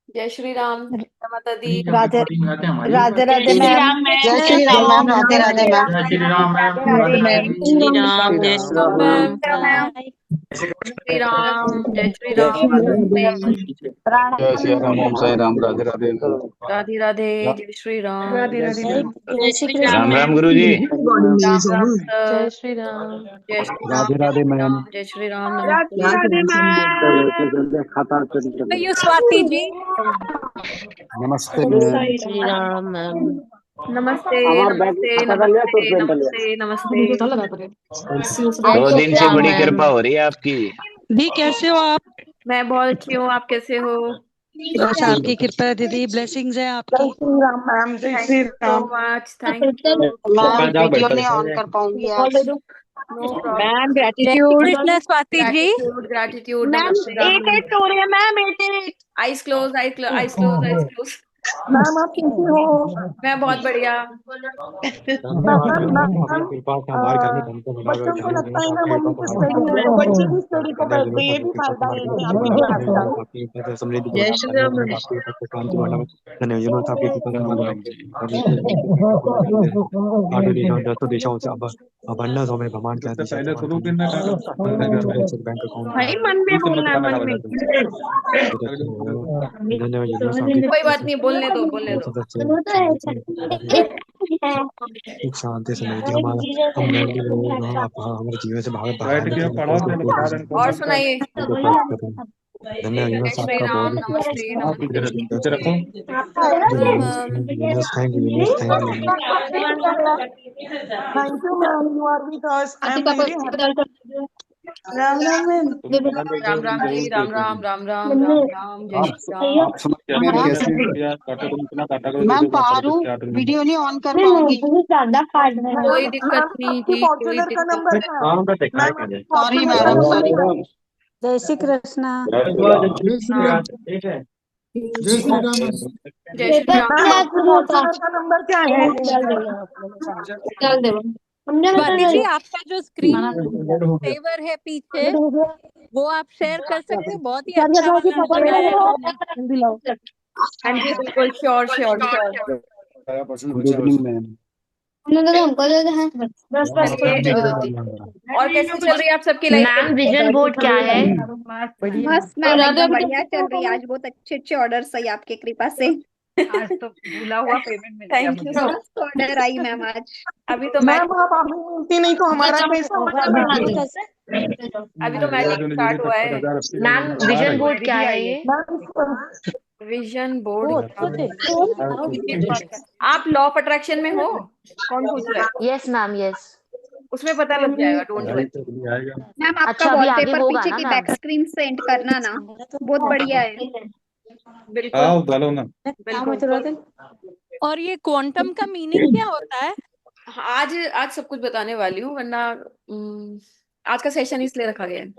जय श्री राम, जय माता दी। राधे राधे जय राधे श्री मैम। राम मैम। जय जय श्री श्री राम मैम, राम। राधे राधे मैम। जय श्री राम मैम, राधे राधे राधे राधे। मैम। जय श्री राम। जय श्री राम मैम, राम। बाय। श्री राम, जय श्री जय राम, श्री नमस्ते। राम। जय प्रणाम। श्री राम, ओम साई राम, राधे राधे। राधे राधे, जय श्री राम। राधे राधे जय मैम। जय जय श्री श्री राम कृष्ण। राम राम मैम। गुरु जी। राम राम जय सर। श्री राम। जय श्री राम, राधे जय राधे श्री मैम। राम, जय श्री राम, राधे नमस्ते। राधे मैम। खाता you, Swati ji. नमस्ते मैम। जय श्री राम मैम। नमस्ते, हमार बैग में नमस्ते, खाता डाल लिया तो नमस्ते, पेंट डाल लिया। नमस्ते, नमस्ते। जय दो दिन श्री से राम बड़ी मैम। कृपा हो रही है आपकी। दी कैसे हो आप? मैं बहुत अच्छी हूँ, आप कैसे हो? बस आपकी कृपा है दीदी, ब्लेसिंग्स है जय आपकी। श्री राम मैम। जय thank Shri you so Ram. Much, thank you. Ma'am video नहीं ऑन कर पाऊंगी आज। No problem. मैम जय Shri Krishna Swati ji. Gratitude, gratitude, ma'am नमस्ते राम। 8-8 हो रहे हैं ma'am, 8-8। Eyes close, eyes close, eyes close. Ma'am आप कैसे हो? मैं बहुत बढ़िया। मैम बच्चों को लगता है ना मम्मी को स्टडी है तो बच्चे भी स्टडी को बैठते हैं, ये भी फायदा है कि आपकी क्लास का। जय श्री राम मैम। राम राम जी। भाई मन में बोलना है, मन में। कोई बात नहीं, बोलने दो, बोलने दो। और सुनाइए। जय श्री राम, नमस्ते, नमस्ते। Thank you ma'am, you are with us, I am very happy. Ram Ram ma'am. Ram Ram ji, Ram Ram, Ram Ram, Ram Ram, जय आप श्री राम। आप सुनाइए मैम, मैम कैसे हैं? मैम पारू वीडियो नहीं ऑन कर पाऊंगी। कोई दिक्कत मैम नहीं आपकी जी, कोई फॉर्च्यूनर का दिक्कत नंबर नहीं। क्या है? मैम आपकी सॉरी फॉर्च्यूनर का मैडम, नंबर सॉरी। क्या है? जय श्री कृष्णा। हाँ, जय श्री राम। मैम आपकी फॉर्च्यूनर का नंबर क्या है? स्वाति जी आपका जो स्क्रीन सेवर है पीछे, वो आप शेयर कर सकते हो, बहुत ही अच्छा वाला बनाया है आपने। हाँ जी, बिल्कुल, sure sure sure. Good evening ma'am. चलिए, और कैसे चल रही है आप सबकी लाइफ? मैम विजन बोर्ड क्या है? मस्त मैम, एकदम बढ़िया चल रही है। आज बहुत अच्छे अच्छे ऑर्डर आई आपके कृपा से। आज तो भूला हुआ पेमेंट मिल गया थैंक यू मुझे। So much. मस्त ऑर्डर आई मैम आज। अभी तो मैम मैजिक, आप अभी मिलती नहीं तो हमारा कैसे होगा मैम? अभी तो मैजिक स्टार्ट हुआ है। मैम विजन बोर्ड क्या है ये? मैम विजन बोर्ड ओ क्या? अच्छे थे। आप लॉ ऑफ अट्रैक्शन में हो? कौन पूछ रहा है? Yes ma'am, yes. उसमें पता लग जाएगा, डोंट वरी। मैम आपका अच्छा, अभी आगे वॉलपेपर होगा पीछे ना की मैम? बैक स्क्रीन सेंड करना ना, बहुत बढ़िया है। बिल्कुल, काम बिल्कुल। चल और ये क्वांटम का मीनिंग क्या होता है? आज आज सब कुछ बताने वाली हूँ, वरना आज का सेशन इसलिए रखा गया है।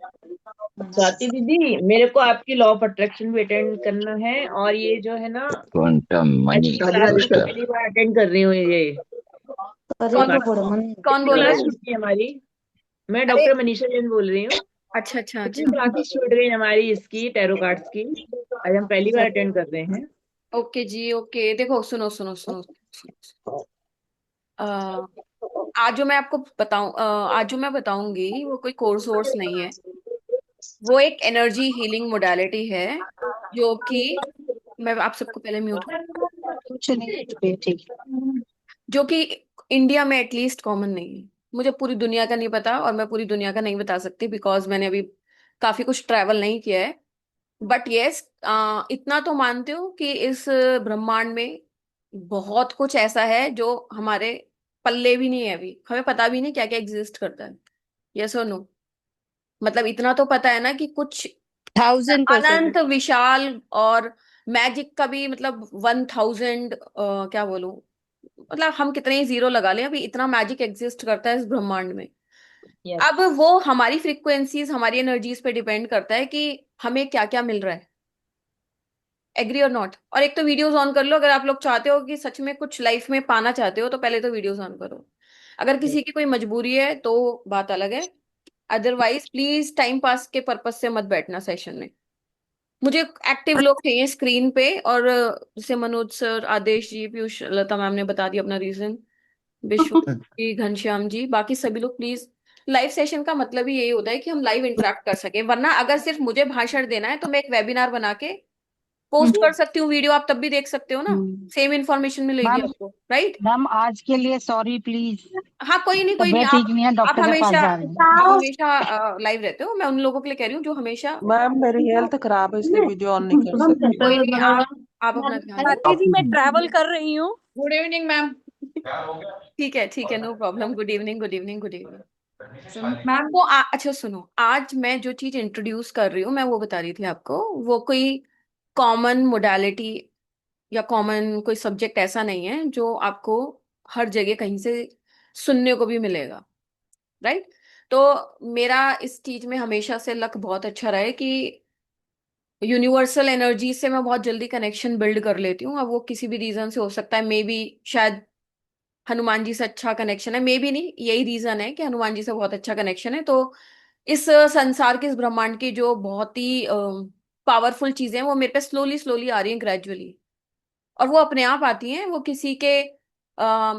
स्वाति दीदी, मेरे को आपकी लॉ ऑफ अट्रैक्शन भी अटेंड करना है, और ये जो है ना, क्वांटम मनी क्लास में बूस्टर। पहली बार अटेंड कर रही हूँ ये। कौन बोल रहा क्लास है? छूट गई हमारी। मैं अरे, डॉक्टर मनीषा जैन बोल रही हूँ। अच्छा अच्छा कितनी अच्छा। क्लासेस छूट गई हमारी इसकी टैरो कार्ड्स की। आज हम पहली बार अटेंड कर रहे हैं। ओके जी, ओके। देखो, सुनो सुनो सुनो, सुनो। अ, आज जो मैं आपको बताऊं, आज जो मैं बताऊंगी वो कोई कोर्स वोर्स नहीं है। वो एक एनर्जी हीलिंग मोडालिटी है, जो कि मैं आप सबको पहले म्यूट, जो कि इंडिया में एटलीस्ट कॉमन नहीं है। मुझे पूरी दुनिया का नहीं पता, और मैं पूरी दुनिया का नहीं बता सकती बिकॉज मैंने अभी काफी कुछ ट्रैवल नहीं किया है। बट यस, इतना तो मानती हूँ कि इस ब्रह्मांड में बहुत कुछ ऐसा है जो हमारे पल्ले भी नहीं है, अभी हमें पता भी नहीं क्या क्या एग्जिस्ट करता है। यस और नो? मतलब इतना तो पता है ना कि कुछ 1000%। अनंत विशाल, और मैजिक का भी मतलब 1000, क्या बोलूं, मतलब हम कितने ही जीरो लगा लें, अभी इतना मैजिक एग्जिस्ट करता है इस ब्रह्मांड में। यस। अब वो हमारी फ्रीक्वेंसीज, हमारी एनर्जीज पे डिपेंड करता है कि हमें क्या क्या मिल रहा है। एग्री और नॉट? और एक तो वीडियोस ऑन कर लो, अगर आप लोग चाहते हो कि सच में कुछ लाइफ में पाना चाहते हो, तो पहले तो वीडियोस ऑन करो। अगर किसी की कोई मजबूरी है तो बात अलग है, अदरवाइज प्लीज टाइम पास के पर्पज से मत बैठना सेशन में। मुझे एक्टिव लोग चाहिए स्क्रीन पे, और जैसे मनोज सर, आदेश जी, पीयूष, लता मैम ने बता दिया अपना रीजन, विश्व जी, घनश्याम जी, बाकी सभी लोग प्लीज। लाइव सेशन का मतलब ही यही होता है कि हम लाइव इंटरेक्ट कर सके, वरना अगर सिर्फ मुझे भाषण देना है तो मैं एक वेबिनार बना के पोस्ट कर सकती हूँ वीडियो, आप तब भी देख सकते हो ना, सेम इंफॉर्मेशन मिलेगी मैम आपको, राइट? मैम आज के लिए सॉरी प्लीज, हाँ, कोई नहीं, कोई नहीं, तबीयत ठीक नहीं है, आप डॉक्टर के पास हमेशा, जा रहे हैं। आप हमेशा लाइव रहते हो। मैं उन लोगों के लिए कह रही हूँ जो हमेशा। मैम मेरी हेल्थ खराब है इसलिए वीडियो ऑन नहीं कर सकती। कोई नहीं, आप अपना ध्यान भारती जी, मैं रखो। ट्रैवल कर रही हूँ। Good evening ma'am. ठीक है, ठीक है, no problem. Good evening, good evening, good evening. Ma'am तो अच्छा सुनो, आज मैं जो चीज इंट्रोड्यूस कर रही हूँ, मैं वो बता रही थी आपको। वो कोई कॉमन मोडालिटी या कॉमन कोई सब्जेक्ट ऐसा नहीं है जो आपको हर जगह कहीं से सुनने को भी मिलेगा, राइट? तो मेरा इस चीज में हमेशा से लक बहुत अच्छा रहा है कि यूनिवर्सल एनर्जी से मैं बहुत जल्दी कनेक्शन बिल्ड कर लेती हूँ। अब वो किसी भी रीजन से हो सकता है, मे बी शायद हनुमान जी से अच्छा कनेक्शन है, मे बी नहीं, यही रीजन है कि हनुमान जी से बहुत अच्छा कनेक्शन है। तो इस संसार के, इस ब्रह्मांड की जो बहुत ही पावरफुल चीजें हैं, वो मेरे पे स्लोली स्लोली आ रही हैं, ग्रेजुअली। और वो अपने आप आती हैं, वो किसी के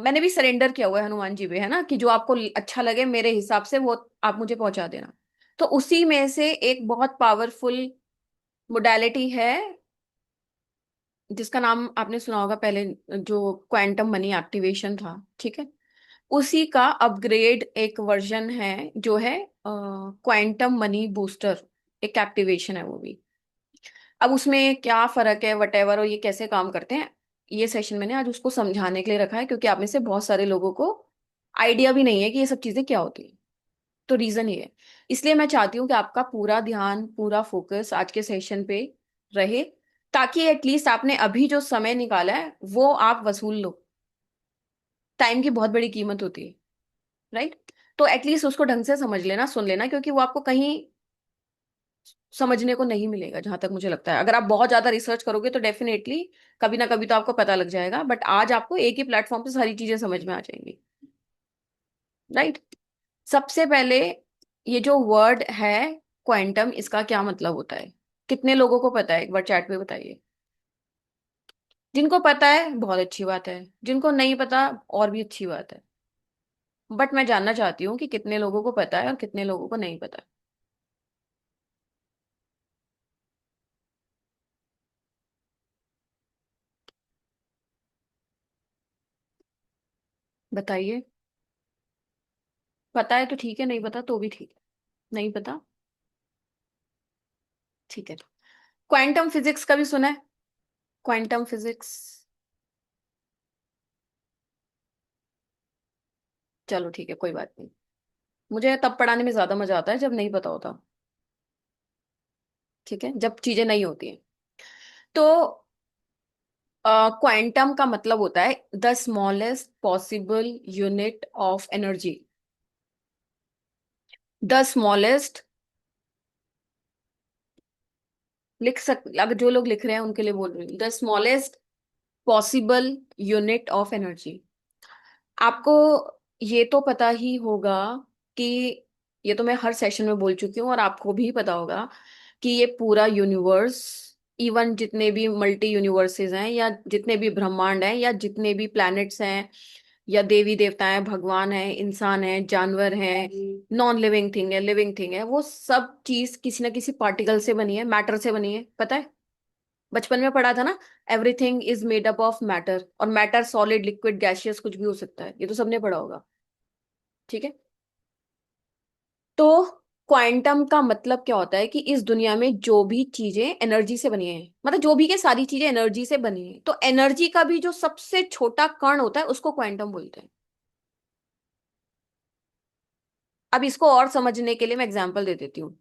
मैंने भी सरेंडर किया हुआ है हनुमान जी पे, है ना, कि जो आपको अच्छा लगे मेरे हिसाब से वो आप मुझे पहुंचा देना। तो उसी में से एक बहुत पावरफुल मोडालिटी है जिसका नाम आपने सुना होगा पहले, जो क्वांटम मनी एक्टिवेशन था, ठीक है? उसी का अपग्रेड एक वर्जन है जो है क्वांटम मनी बूस्टर, एक एक्टिवेशन है वो भी। अब उसमें क्या फर्क है, वटेवर, और ये कैसे काम करते हैं, ये सेशन मैंने आज उसको समझाने के लिए रखा है, क्योंकि आप में से बहुत सारे लोगों को आइडिया भी नहीं है कि ये सब चीजें क्या होती है। तो रीजन ये है, इसलिए मैं चाहती हूँ कि आपका पूरा ध्यान, पूरा फोकस आज के सेशन पे रहे, ताकि एटलीस्ट आपने अभी जो समय निकाला है वो आप वसूल लो। टाइम की बहुत बड़ी कीमत होती है, राइट? तो एटलीस्ट उसको ढंग से समझ लेना, सुन लेना, क्योंकि वो आपको कहीं समझने को नहीं मिलेगा, जहां तक मुझे लगता है। अगर आप बहुत ज्यादा रिसर्च करोगे तो डेफिनेटली कभी ना कभी तो आपको पता लग जाएगा, बट आज आपको एक ही प्लेटफॉर्म पे सारी चीजें समझ में आ जाएंगी, राइट? सबसे पहले, ये जो वर्ड है क्वांटम, इसका क्या मतलब होता है? कितने लोगों को पता है? एक बार चैट पे बताइए। जिनको पता है बहुत अच्छी बात है, जिनको नहीं पता और भी अच्छी बात है, बट मैं जानना चाहती हूँ कि कितने लोगों को पता है और कितने लोगों को नहीं पता। बताइए। पता है तो ठीक है, नहीं पता तो भी ठीक है। नहीं पता, ठीक है। क्वांटम फिजिक्स का भी सुना है? क्वांटम फिजिक्स, चलो ठीक है, कोई बात नहीं। मुझे तब पढ़ाने में ज्यादा मजा आता है जब नहीं पता होता, ठीक है, जब चीजें नहीं होती हैं। तो क्वांटम का मतलब होता है the smallest possible unit of energy. The smallest, अगर जो लोग लिख रहे हैं उनके लिए बोल रही हूँ, the smallest possible unit of energy. आपको ये तो पता ही होगा कि, ये तो मैं हर सेशन में बोल चुकी हूँ और आपको भी पता होगा कि ये पूरा यूनिवर्स, इवन जितने भी मल्टी यूनिवर्सेस हैं, या जितने भी ब्रह्मांड हैं, या जितने भी प्लैनेट्स हैं, या देवी देवता हैं, भगवान है, इंसान है, जानवर है, नॉन लिविंग थिंग है, लिविंग थिंग है, वो सब चीज किसी ना किसी पार्टिकल से बनी है, मैटर से बनी है, पता है? बचपन में पढ़ा था ना, everything is made up of matter, और मैटर सॉलिड, लिक्विड, गैसियस कुछ भी हो सकता है, ये तो सबने पढ़ा होगा, ठीक है? तो क्वांटम का मतलब क्या होता है कि इस दुनिया में जो भी चीजें एनर्जी से बनी है, मतलब जो भी के सारी चीजें एनर्जी से बनी है, तो एनर्जी का भी जो सबसे छोटा कण होता है उसको क्वांटम बोलते हैं। अब इसको और समझने के लिए मैं एग्जांपल दे देती हूँ।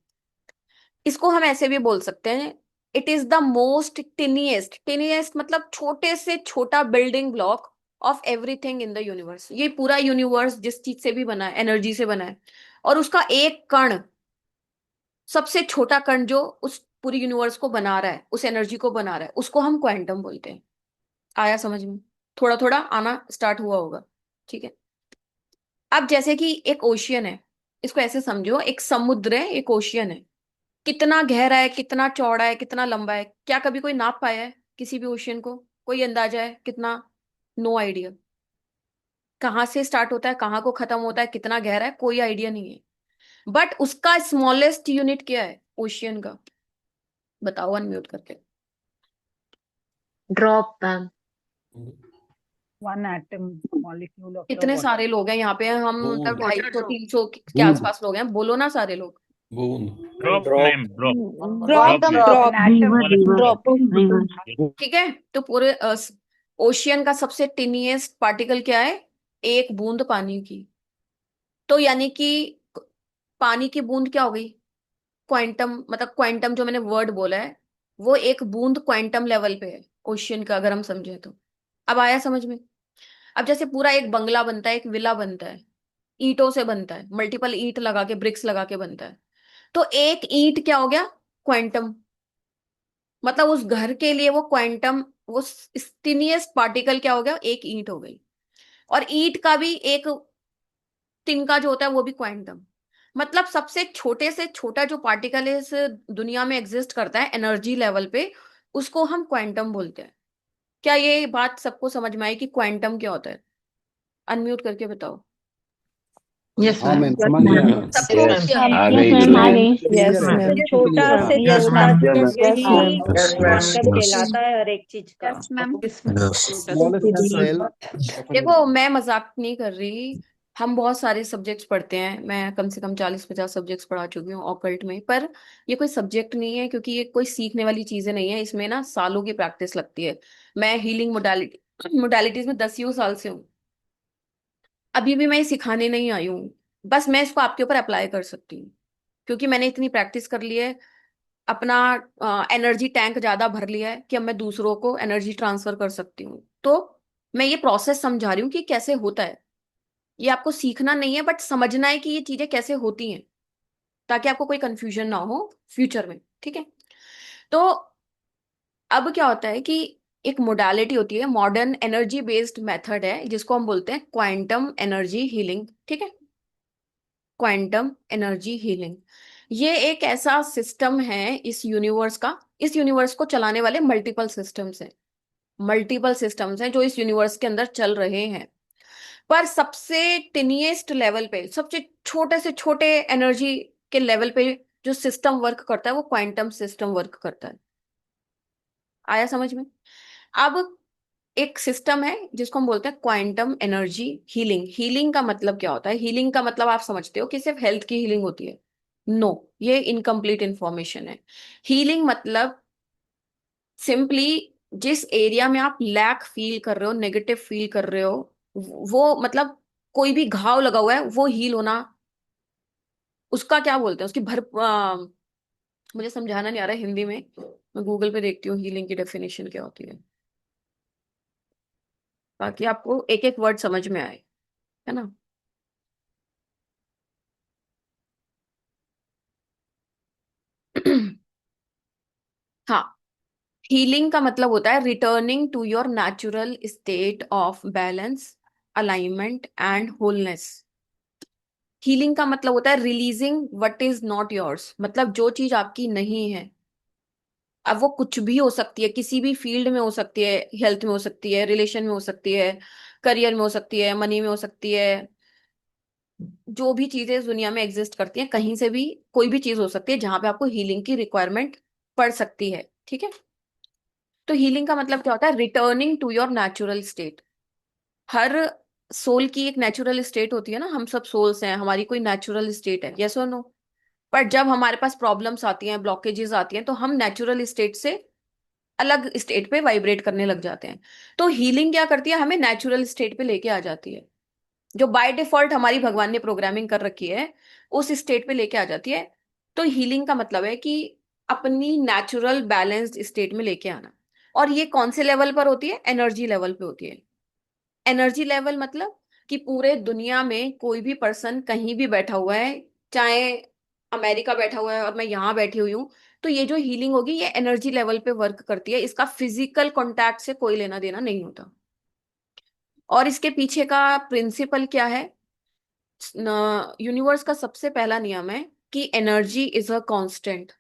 इसको हम ऐसे भी बोल सकते हैं, इट इज द मोस्ट टिनिएस्ट, टिनिएस्ट मतलब छोटे से छोटा building block of everything in the universe. ये पूरा यूनिवर्स जिस चीज से भी बना है, एनर्जी से बना है, और उसका एक कण, सबसे छोटा कण जो उस पूरी यूनिवर्स को बना रहा है, उस एनर्जी को बना रहा है, उसको हम क्वांटम बोलते हैं। आया समझ में? थोड़ा थोड़ा आना स्टार्ट हुआ होगा, ठीक है? अब जैसे कि एक ओशियन है, इसको ऐसे समझो, एक समुद्र है, एक ओशियन है, कितना गहरा है, कितना चौड़ा है, कितना लंबा है, क्या कभी कोई नाप पाया है किसी भी ओशियन को? कोई अंदाजा है कितना? No idea. कहाँ से स्टार्ट होता है, कहाँ को खत्म होता है, कितना गहरा है, कोई आइडिया नहीं है। बट उसका स्मॉलेस्ट यूनिट क्या है ओशियन का? बताओ अनम्यूट करके। Drop ma'am. 1 atom molecule of the इतने water. सारे लोग हैं यहाँ पे, हम मतलब बूंद 250-300 के बूंद आसपास लोग हैं, बोलो ना सारे लोग। बूंद drop ma'am, drop drop drop drop drop. ठीक है, तो पूरे ओशियन का सबसे टिनिएस्ट पार्टिकल क्या है? एक बूंद पानी की। तो यानी कि पानी की बूंद क्या हो गई? क्वांटम, मतलब क्वांटम जो मैंने वर्ड बोला है, वो एक बूंद क्वांटम लेवल पे है ओशियन का, अगर हम समझे तो। अब आया समझ में? अब जैसे पूरा एक बंगला बनता है, एक विला बनता है, ईंटों से बनता है, मल्टीपल ईंट लगा के, ब्रिक्स लगा के बनता है। तो एक ईंट क्या हो गया? क्वांटम। मतलब उस घर के लिए वो क्वांटम, वो टिनिएस्ट पार्टिकल क्या हो गया? एक ईंट हो गई। और ईंट का भी एक तिनका जो होता है वो भी क्वांटम। मतलब सबसे छोटे से छोटा जो पार्टिकल इस दुनिया में एग्जिस्ट करता है एनर्जी लेवल पे, उसको हम क्वांटम बोलते हैं। क्या ये बात सबको समझ में आई कि क्वांटम क्या होता है? अनम्यूट करके बताओ। यस हाँ मैम। मैम समझ गया सबको यस क्या? मैम। आ गई गुरु। यस मैम छोटा से यस छोटा मैम। चीज यस ही मैम। क्वांटम कहलाता है हर एक चीज का। Yes ma'am. Smallest cell of an देखो मैं मजाक नहीं कर रही, हम बहुत सारे सब्जेक्ट्स पढ़ते हैं, मैं कम से कम 40-50 सब्जेक्ट्स पढ़ा चुकी हूँ ऑकल्ट में। पर ये कोई सब्जेक्ट नहीं है, क्योंकि ये कोई सीखने वाली चीजें नहीं है, इसमें ना सालों की प्रैक्टिस लगती है। मैं हीलिंग मोडालिटीज में 10 साल से हूँ, अभी भी मैं ये सिखाने नहीं आई हूँ। बस मैं इसको आपके ऊपर अप्लाई कर सकती हूँ, क्योंकि मैंने इतनी प्रैक्टिस कर ली है। अपना एनर्जी टैंक ज्यादा भर लिया है कि अब मैं दूसरों को एनर्जी ट्रांसफर कर सकती हूँ। तो मैं ये प्रोसेस समझा रही हूँ कि कैसे होता है। ये आपको सीखना नहीं है, बट समझना है कि ये चीजें कैसे होती हैं, ताकि आपको कोई कंफ्यूजन ना हो फ्यूचर में। ठीक है, तो अब क्या होता है कि एक मोडालिटी होती है, मॉडर्न एनर्जी बेस्ड मेथड है, जिसको हम बोलते हैं क्वांटम एनर्जी हीलिंग। ठीक है, क्वांटम एनर्जी हीलिंग ये एक ऐसा सिस्टम है इस यूनिवर्स का। इस यूनिवर्स को चलाने वाले मल्टीपल सिस्टम्स हैं जो इस यूनिवर्स के अंदर चल रहे हैं। पर सबसे टिनिएस्ट लेवल पे, सबसे छोटे से छोटे एनर्जी के लेवल पे जो सिस्टम वर्क करता है, वो क्वांटम सिस्टम वर्क करता है। आया समझ में? अब एक सिस्टम है जिसको हम बोलते हैं क्वांटम एनर्जी हीलिंग। हीलिंग का मतलब क्या होता है? हीलिंग का मतलब आप समझते हो कि सिर्फ हेल्थ की हीलिंग होती है? नो, ये इनकम्प्लीट इंफॉर्मेशन है। हीलिंग मतलब सिंपली जिस एरिया में आप लैक फील कर रहे हो, नेगेटिव फील कर रहे हो, वो मतलब कोई भी घाव लगा हुआ है वो हील होना, उसका क्या बोलते हैं? उसकी मुझे समझाना नहीं आ रहा है हिंदी में, मैं गूगल पे देखती हूँ हीलिंग की डेफिनेशन क्या होती है, ताकि आपको एक एक वर्ड समझ में आए, है ना? हाँ, हीलिंग का मतलब होता है returning to your natural state of balance, alignment and wholeness. Healing का मतलब होता है releasing what is not yours, मतलब जो चीज आपकी नहीं है। अब वो कुछ भी हो सकती है, किसी भी फील्ड में हो सकती है, हेल्थ में हो सकती है, रिलेशन में हो सकती है, करियर में हो सकती है, मनी में हो सकती है। जो भी चीजें इस दुनिया में एग्जिस्ट करती हैं, कहीं से भी कोई भी चीज हो सकती है जहां पे आपको हीलिंग की रिक्वायरमेंट पड़ सकती है। ठीक है, तो हीलिंग का मतलब क्या होता है? Returning to your natural state. हर सोल की एक नेचुरल स्टेट होती है ना, हम सब सोल्स हैं, हमारी कोई नेचुरल स्टेट है, यस और नो? पर जब हमारे पास प्रॉब्लम्स आती हैं, ब्लॉकेजेस आती हैं, तो हम नेचुरल स्टेट से अलग स्टेट पे वाइब्रेट करने लग जाते हैं। तो हीलिंग क्या करती है? हमें नेचुरल स्टेट पे लेके आ जाती है, जो बाय डिफॉल्ट हमारी भगवान ने प्रोग्रामिंग कर रखी है, उस स्टेट पे लेके आ जाती है। तो हीलिंग का मतलब है कि अपनी नेचुरल बैलेंस्ड स्टेट में लेके आना। और ये कौन से लेवल पर होती है? एनर्जी लेवल पे होती है। एनर्जी लेवल मतलब कि पूरे दुनिया में कोई भी पर्सन कहीं भी बैठा हुआ है, चाहे अमेरिका बैठा हुआ है और मैं यहाँ बैठी हुई हूँ, तो ये जो हीलिंग होगी ये एनर्जी लेवल पे वर्क करती है, इसका फिजिकल कांटेक्ट से कोई लेना देना नहीं होता। और इसके पीछे का प्रिंसिपल क्या है? यूनिवर्स का सबसे पहला नियम है कि energy is a constant.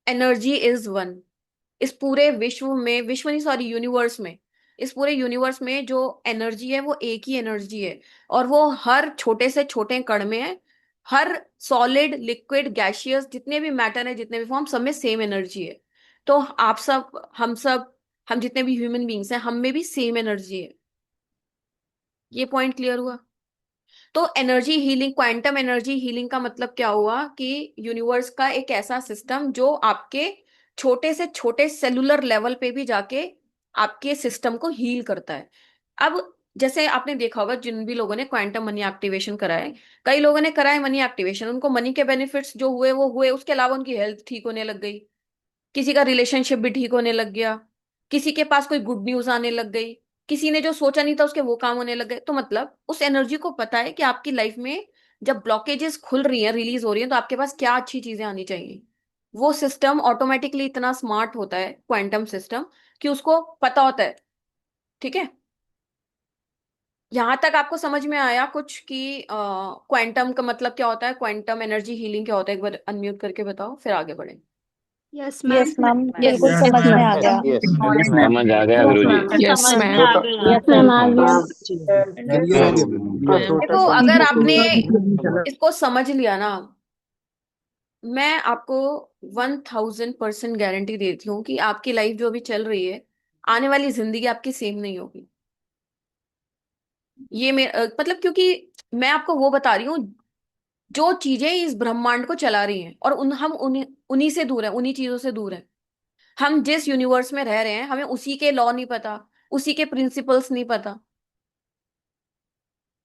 Energy is one. इस पूरे विश्व में, विश्व नहीं सॉरी, यूनिवर्स में, इस पूरे यूनिवर्स में जो एनर्जी है वो एक ही एनर्जी है, और वो हर छोटे से छोटे कण में है। हर सॉलिड, लिक्विड, गैशियस, जितने भी मैटर है, जितने भी फॉर्म, सब में सेम एनर्जी है। तो आप सब, हम जितने भी ह्यूमन बींग्स हैं, हम में भी सेम एनर्जी है। ये पॉइंट क्लियर हुआ? तो energy healing, quantum energy healing का मतलब क्या हुआ कि यूनिवर्स का एक ऐसा सिस्टम जो आपके छोटे से छोटे सेलुलर लेवल पे भी जाके आपके सिस्टम को हील करता है। अब जैसे आपने देखा होगा, जिन भी लोगों ने क्वांटम मनी एक्टिवेशन करा है, कई लोगों ने करा है मनी एक्टिवेशन, उनको मनी के बेनिफिट्स जो हुए वो हुए, उसके अलावा उनकी हेल्थ ठीक होने लग गई, किसी का रिलेशनशिप भी ठीक होने लग गया, किसी के पास कोई गुड न्यूज आने लग गई, किसी ने जो सोचा नहीं था उसके वो काम होने लग गए। तो मतलब उस एनर्जी को पता है कि आपकी लाइफ में जब ब्लॉकेजेस खुल रही हैं, रिलीज हो रही हैं, तो आपके पास क्या अच्छी चीजें आनी चाहिए। वो सिस्टम ऑटोमेटिकली इतना स्मार्ट होता है, क्वांटम सिस्टम, कि उसको पता होता है। ठीक है? यहां तक आपको समझ में आया कुछ कि क्वांटम का मतलब क्या होता है, क्वांटम एनर्जी हीलिंग क्या होता है? एक बार अनम्यूट करके बताओ, फिर आगे बढ़े। Yes yes ma'am. Ma'am, yes. बिल्कुल समझ में आ गया। समझ आ गया गुरुजी। Yes ma'am. यस मैम, आ गया। देखो, अगर आपने इसको समझ लिया ना, मैं आपको 1000% गारंटी देती हूँ कि आपकी लाइफ जो अभी चल रही है, आने वाली जिंदगी आपकी सेम नहीं होगी। ये मतलब, क्योंकि मैं आपको वो बता रही हूँ जो चीजें इस ब्रह्मांड को चला रही हैं, और हम उन्हीं उन्हीं से दूर हैं, उन्हीं चीजों से दूर हैं। हम जिस यूनिवर्स में रह रहे हैं, हमें उसी के लॉ नहीं पता, उसी के प्रिंसिपल्स नहीं पता।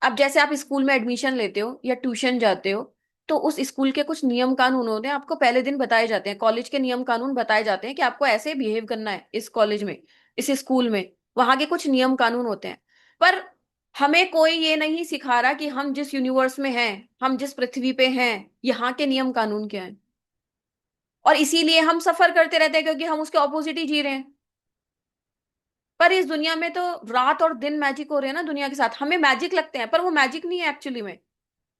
अब जैसे आप स्कूल में एडमिशन लेते हो या ट्यूशन जाते हो, तो उस स्कूल के कुछ नियम कानून होते हैं, आपको पहले दिन बताए जाते हैं। कॉलेज के नियम कानून बताए जाते हैं कि आपको ऐसे बिहेव करना है इस कॉलेज में, इस स्कूल में। वहां के कुछ नियम कानून होते हैं। पर हमें कोई ये नहीं सिखा रहा कि हम जिस यूनिवर्स में हैं, हम जिस पृथ्वी पे हैं, यहाँ के नियम कानून क्या है। और इसीलिए हम सफर करते रहते हैं, क्योंकि हम उसके ऑपोजिट ही जी रहे हैं। पर इस दुनिया में तो रात और दिन मैजिक हो रहे हैं ना दुनिया के साथ, हमें मैजिक लगते हैं, पर वो मैजिक नहीं है एक्चुअली में।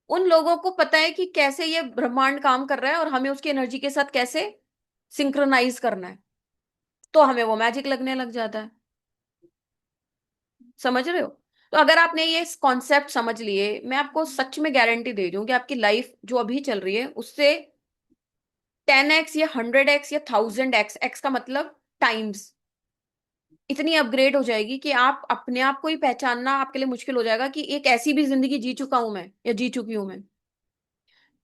उन लोगों को पता है कि कैसे ये ब्रह्मांड काम कर रहा है, और हमें उसकी एनर्जी के साथ कैसे सिंक्रोनाइज करना है, तो हमें वो मैजिक लगने लग जाता है। समझ रहे हो? तो अगर आपने ये कॉन्सेप्ट समझ लिए, मैं आपको सच में गारंटी दे दूं कि आपकी लाइफ जो अभी चल रही है उससे 10x या 100x या 1000x, एक्स का मतलब टाइम्स, इतनी अपग्रेड हो जाएगी कि आप अपने आप को ही पहचानना आपके लिए मुश्किल हो जाएगा कि एक ऐसी भी जिंदगी जी चुका हूं मैं, या जी चुकी हूं मैं।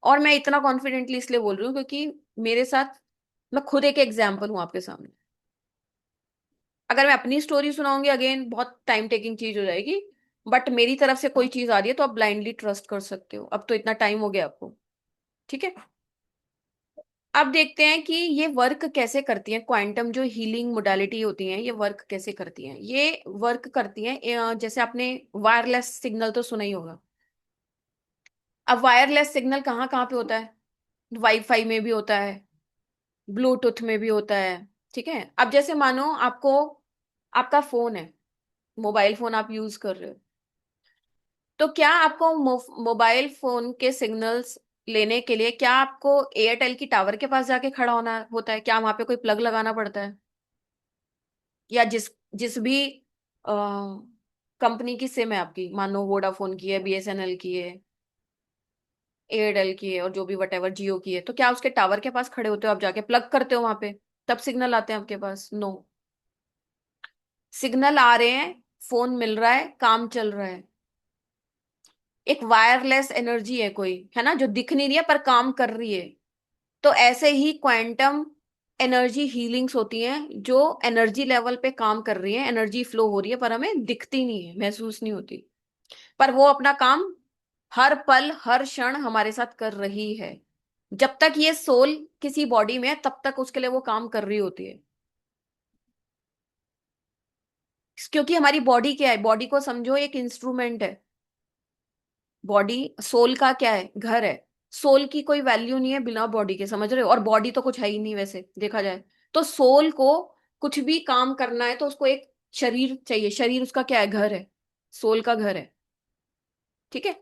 और मैं इतना कॉन्फिडेंटली इसलिए बोल रही हूँ क्योंकि मेरे साथ, मैं खुद एक एग्जाम्पल हूं आपके सामने। अगर मैं अपनी स्टोरी सुनाऊंगी, अगेन बहुत टाइम टेकिंग चीज हो जाएगी, बट मेरी तरफ से कोई चीज आ रही है तो आप ब्लाइंडली ट्रस्ट कर सकते हो। अब तो इतना टाइम हो गया आपको। ठीक है? अब देखते हैं कि ये वर्क कैसे करती हैं, क्वांटम जो हीलिंग मोडालिटी होती हैं, ये वर्क कैसे करती हैं। ये वर्क करती हैं जैसे आपने वायरलेस सिग्नल तो सुना ही होगा। अब वायरलेस सिग्नल कहाँ कहाँ पे होता है? वाईफाई में भी होता है, ब्लूटूथ में भी होता है। ठीक है? अब जैसे मानो आपको, आपका फोन है, मोबाइल फोन आप यूज कर रहे हो, तो क्या आपको मोबाइल फोन के सिग्नल्स लेने के लिए क्या आपको एयरटेल की टावर के पास जाके खड़ा होना होता है? क्या वहां पे कोई प्लग लगाना पड़ता है? या जिस जिस भी कंपनी की सिम है आपकी, मानो वोडाफोन की है, बीएसएनएल की है, एयरटेल की है, और जो भी वटेवर, जियो की है, तो क्या उसके टावर के पास खड़े होते हो आप, जाके प्लग करते हो वहां पे, तब सिग्नल आते हैं आपके पास? नो। सिग्नल आ रहे हैं, फोन मिल रहा है, काम चल रहा है। एक वायरलेस एनर्जी है कोई, है ना, जो दिख नहीं रही है पर काम कर रही है। तो ऐसे ही क्वांटम एनर्जी हीलिंग्स होती हैं, जो एनर्जी लेवल पे काम कर रही है, एनर्जी फ्लो हो रही है, पर हमें दिखती नहीं है, महसूस नहीं होती, पर वो अपना काम हर पल हर क्षण हमारे साथ कर रही है। जब तक ये सोल किसी बॉडी में है, तब तक उसके लिए वो काम कर रही होती है। क्योंकि हमारी बॉडी क्या है? बॉडी को समझो एक इंस्ट्रूमेंट है। बॉडी सोल का क्या है? घर है। सोल की कोई वैल्यू नहीं है बिना बॉडी के, समझ रहे हो? और बॉडी तो कुछ है ही नहीं वैसे देखा जाए तो। सोल को कुछ भी काम करना है तो उसको एक शरीर चाहिए, शरीर उसका क्या है? घर है, सोल का घर है। ठीक है?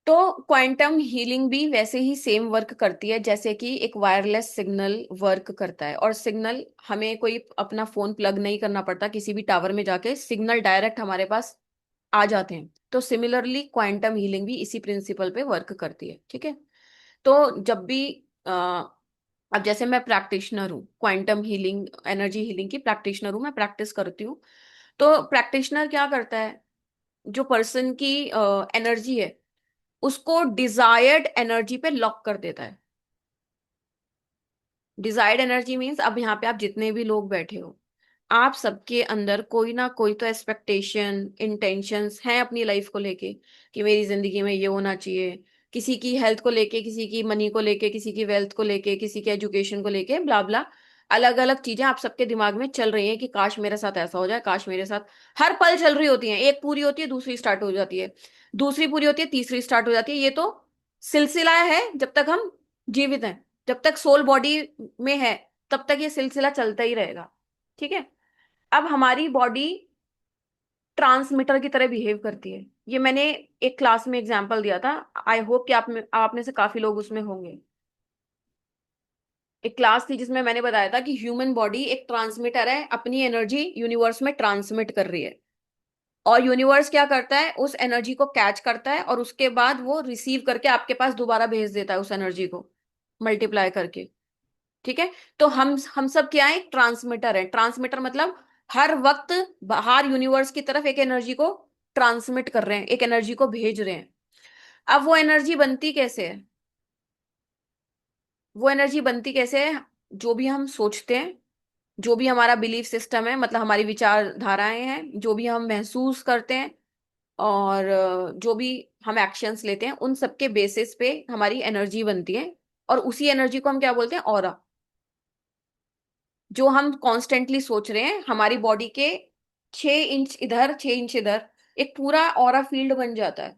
तो क्वांटम हीलिंग भी वैसे ही सेम वर्क करती है जैसे कि एक वायरलेस सिग्नल वर्क करता है। और सिग्नल, हमें कोई अपना फोन प्लग नहीं करना पड़ता, किसी भी टावर में जाके सिग्नल डायरेक्ट हमारे पास आ जाते हैं। तो सिमिलरली क्वांटम हीलिंग भी इसी प्रिंसिपल पे वर्क करती है। ठीक है। तो जब भी अब जैसे मैं प्रैक्टिशनर हूँ, क्वांटम हीलिंग, एनर्जी हीलिंग की प्रैक्टिशनर हूँ, मैं प्रैक्टिस करती हूँ। तो प्रैक्टिशनर क्या करता है, जो पर्सन की एनर्जी है उसको डिजायर्ड एनर्जी पे लॉक कर देता है। डिजायर्ड एनर्जी मीन्स अब यहाँ पे आप जितने भी लोग बैठे हो, आप सबके अंदर कोई ना कोई तो एक्सपेक्टेशन, इंटेंशंस हैं अपनी लाइफ को लेके, कि मेरी जिंदगी में ये होना चाहिए। किसी की हेल्थ को लेके, किसी की मनी को लेके, किसी की वेल्थ को लेके, किसी के एजुकेशन को लेके, ब्ला ब्ला। अलग अलग चीजें आप सबके दिमाग में चल रही हैं कि काश मेरे साथ ऐसा हो जाए, काश मेरे साथ। हर पल चल रही होती हैं, एक पूरी होती है दूसरी स्टार्ट हो जाती है, दूसरी पूरी होती है तीसरी स्टार्ट हो जाती है। ये तो सिलसिला है जब तक हम जीवित हैं, जब तक सोल बॉडी में है तब तक ये सिलसिला चलता ही रहेगा। ठीक है। अब हमारी बॉडी ट्रांसमीटर की तरह बिहेव करती है। ये मैंने एक क्लास में एग्जांपल दिया था, आई होप कि आप में से काफी लोग उसमें होंगे। एक क्लास थी जिसमें मैंने बताया था कि ह्यूमन बॉडी एक ट्रांसमीटर है, अपनी एनर्जी यूनिवर्स में ट्रांसमिट कर रही है। और यूनिवर्स क्या करता है, उस एनर्जी को कैच करता है और उसके बाद वो रिसीव करके आपके पास दोबारा भेज देता है उस एनर्जी को मल्टीप्लाई करके। ठीक है। तो हम सब क्या है, ट्रांसमीटर है। ट्रांसमीटर मतलब हर वक्त बाहर यूनिवर्स की तरफ एक एनर्जी को ट्रांसमिट कर रहे हैं, एक एनर्जी को भेज रहे हैं। अब वो एनर्जी बनती कैसे है, वो एनर्जी बनती कैसे है, जो भी हम सोचते हैं, जो भी हमारा बिलीफ सिस्टम है, मतलब हमारी विचारधाराएं हैं, जो भी हम महसूस करते हैं, और जो भी हम एक्शंस लेते हैं, उन सबके बेसिस पे हमारी एनर्जी बनती है। और उसी एनर्जी को हम क्या बोलते हैं, ऑरा। जो हम कॉन्स्टेंटली सोच रहे हैं, हमारी बॉडी के 6 इंच इधर 6 इंच इधर एक पूरा ऑरा फील्ड बन जाता है।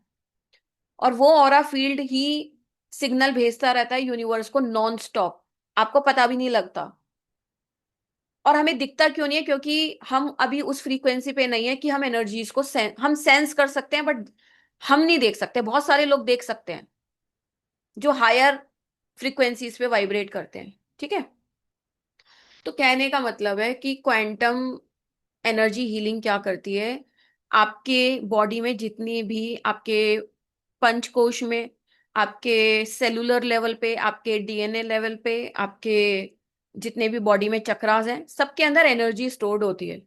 और वो ऑरा फील्ड ही सिग्नल भेजता रहता है यूनिवर्स को नॉन स्टॉप, आपको पता भी नहीं लगता। और हमें दिखता क्यों नहीं है, क्योंकि हम अभी उस फ्रीक्वेंसी पे नहीं है कि हम एनर्जीज को हम सेंस कर सकते हैं, बट हम नहीं देख सकते। बहुत सारे लोग देख सकते हैं जो हायर फ्रीक्वेंसीज पे वाइब्रेट करते हैं। ठीक है। तो कहने का मतलब है कि क्वांटम एनर्जी हीलिंग क्या करती है, आपके बॉडी में जितनी भी आपके पंचकोश में, आपके सेलुलर लेवल पे, आपके डीएनए लेवल पे, आपके जितने भी बॉडी में चक्रास हैं, सबके अंदर एनर्जी स्टोर्ड होती है।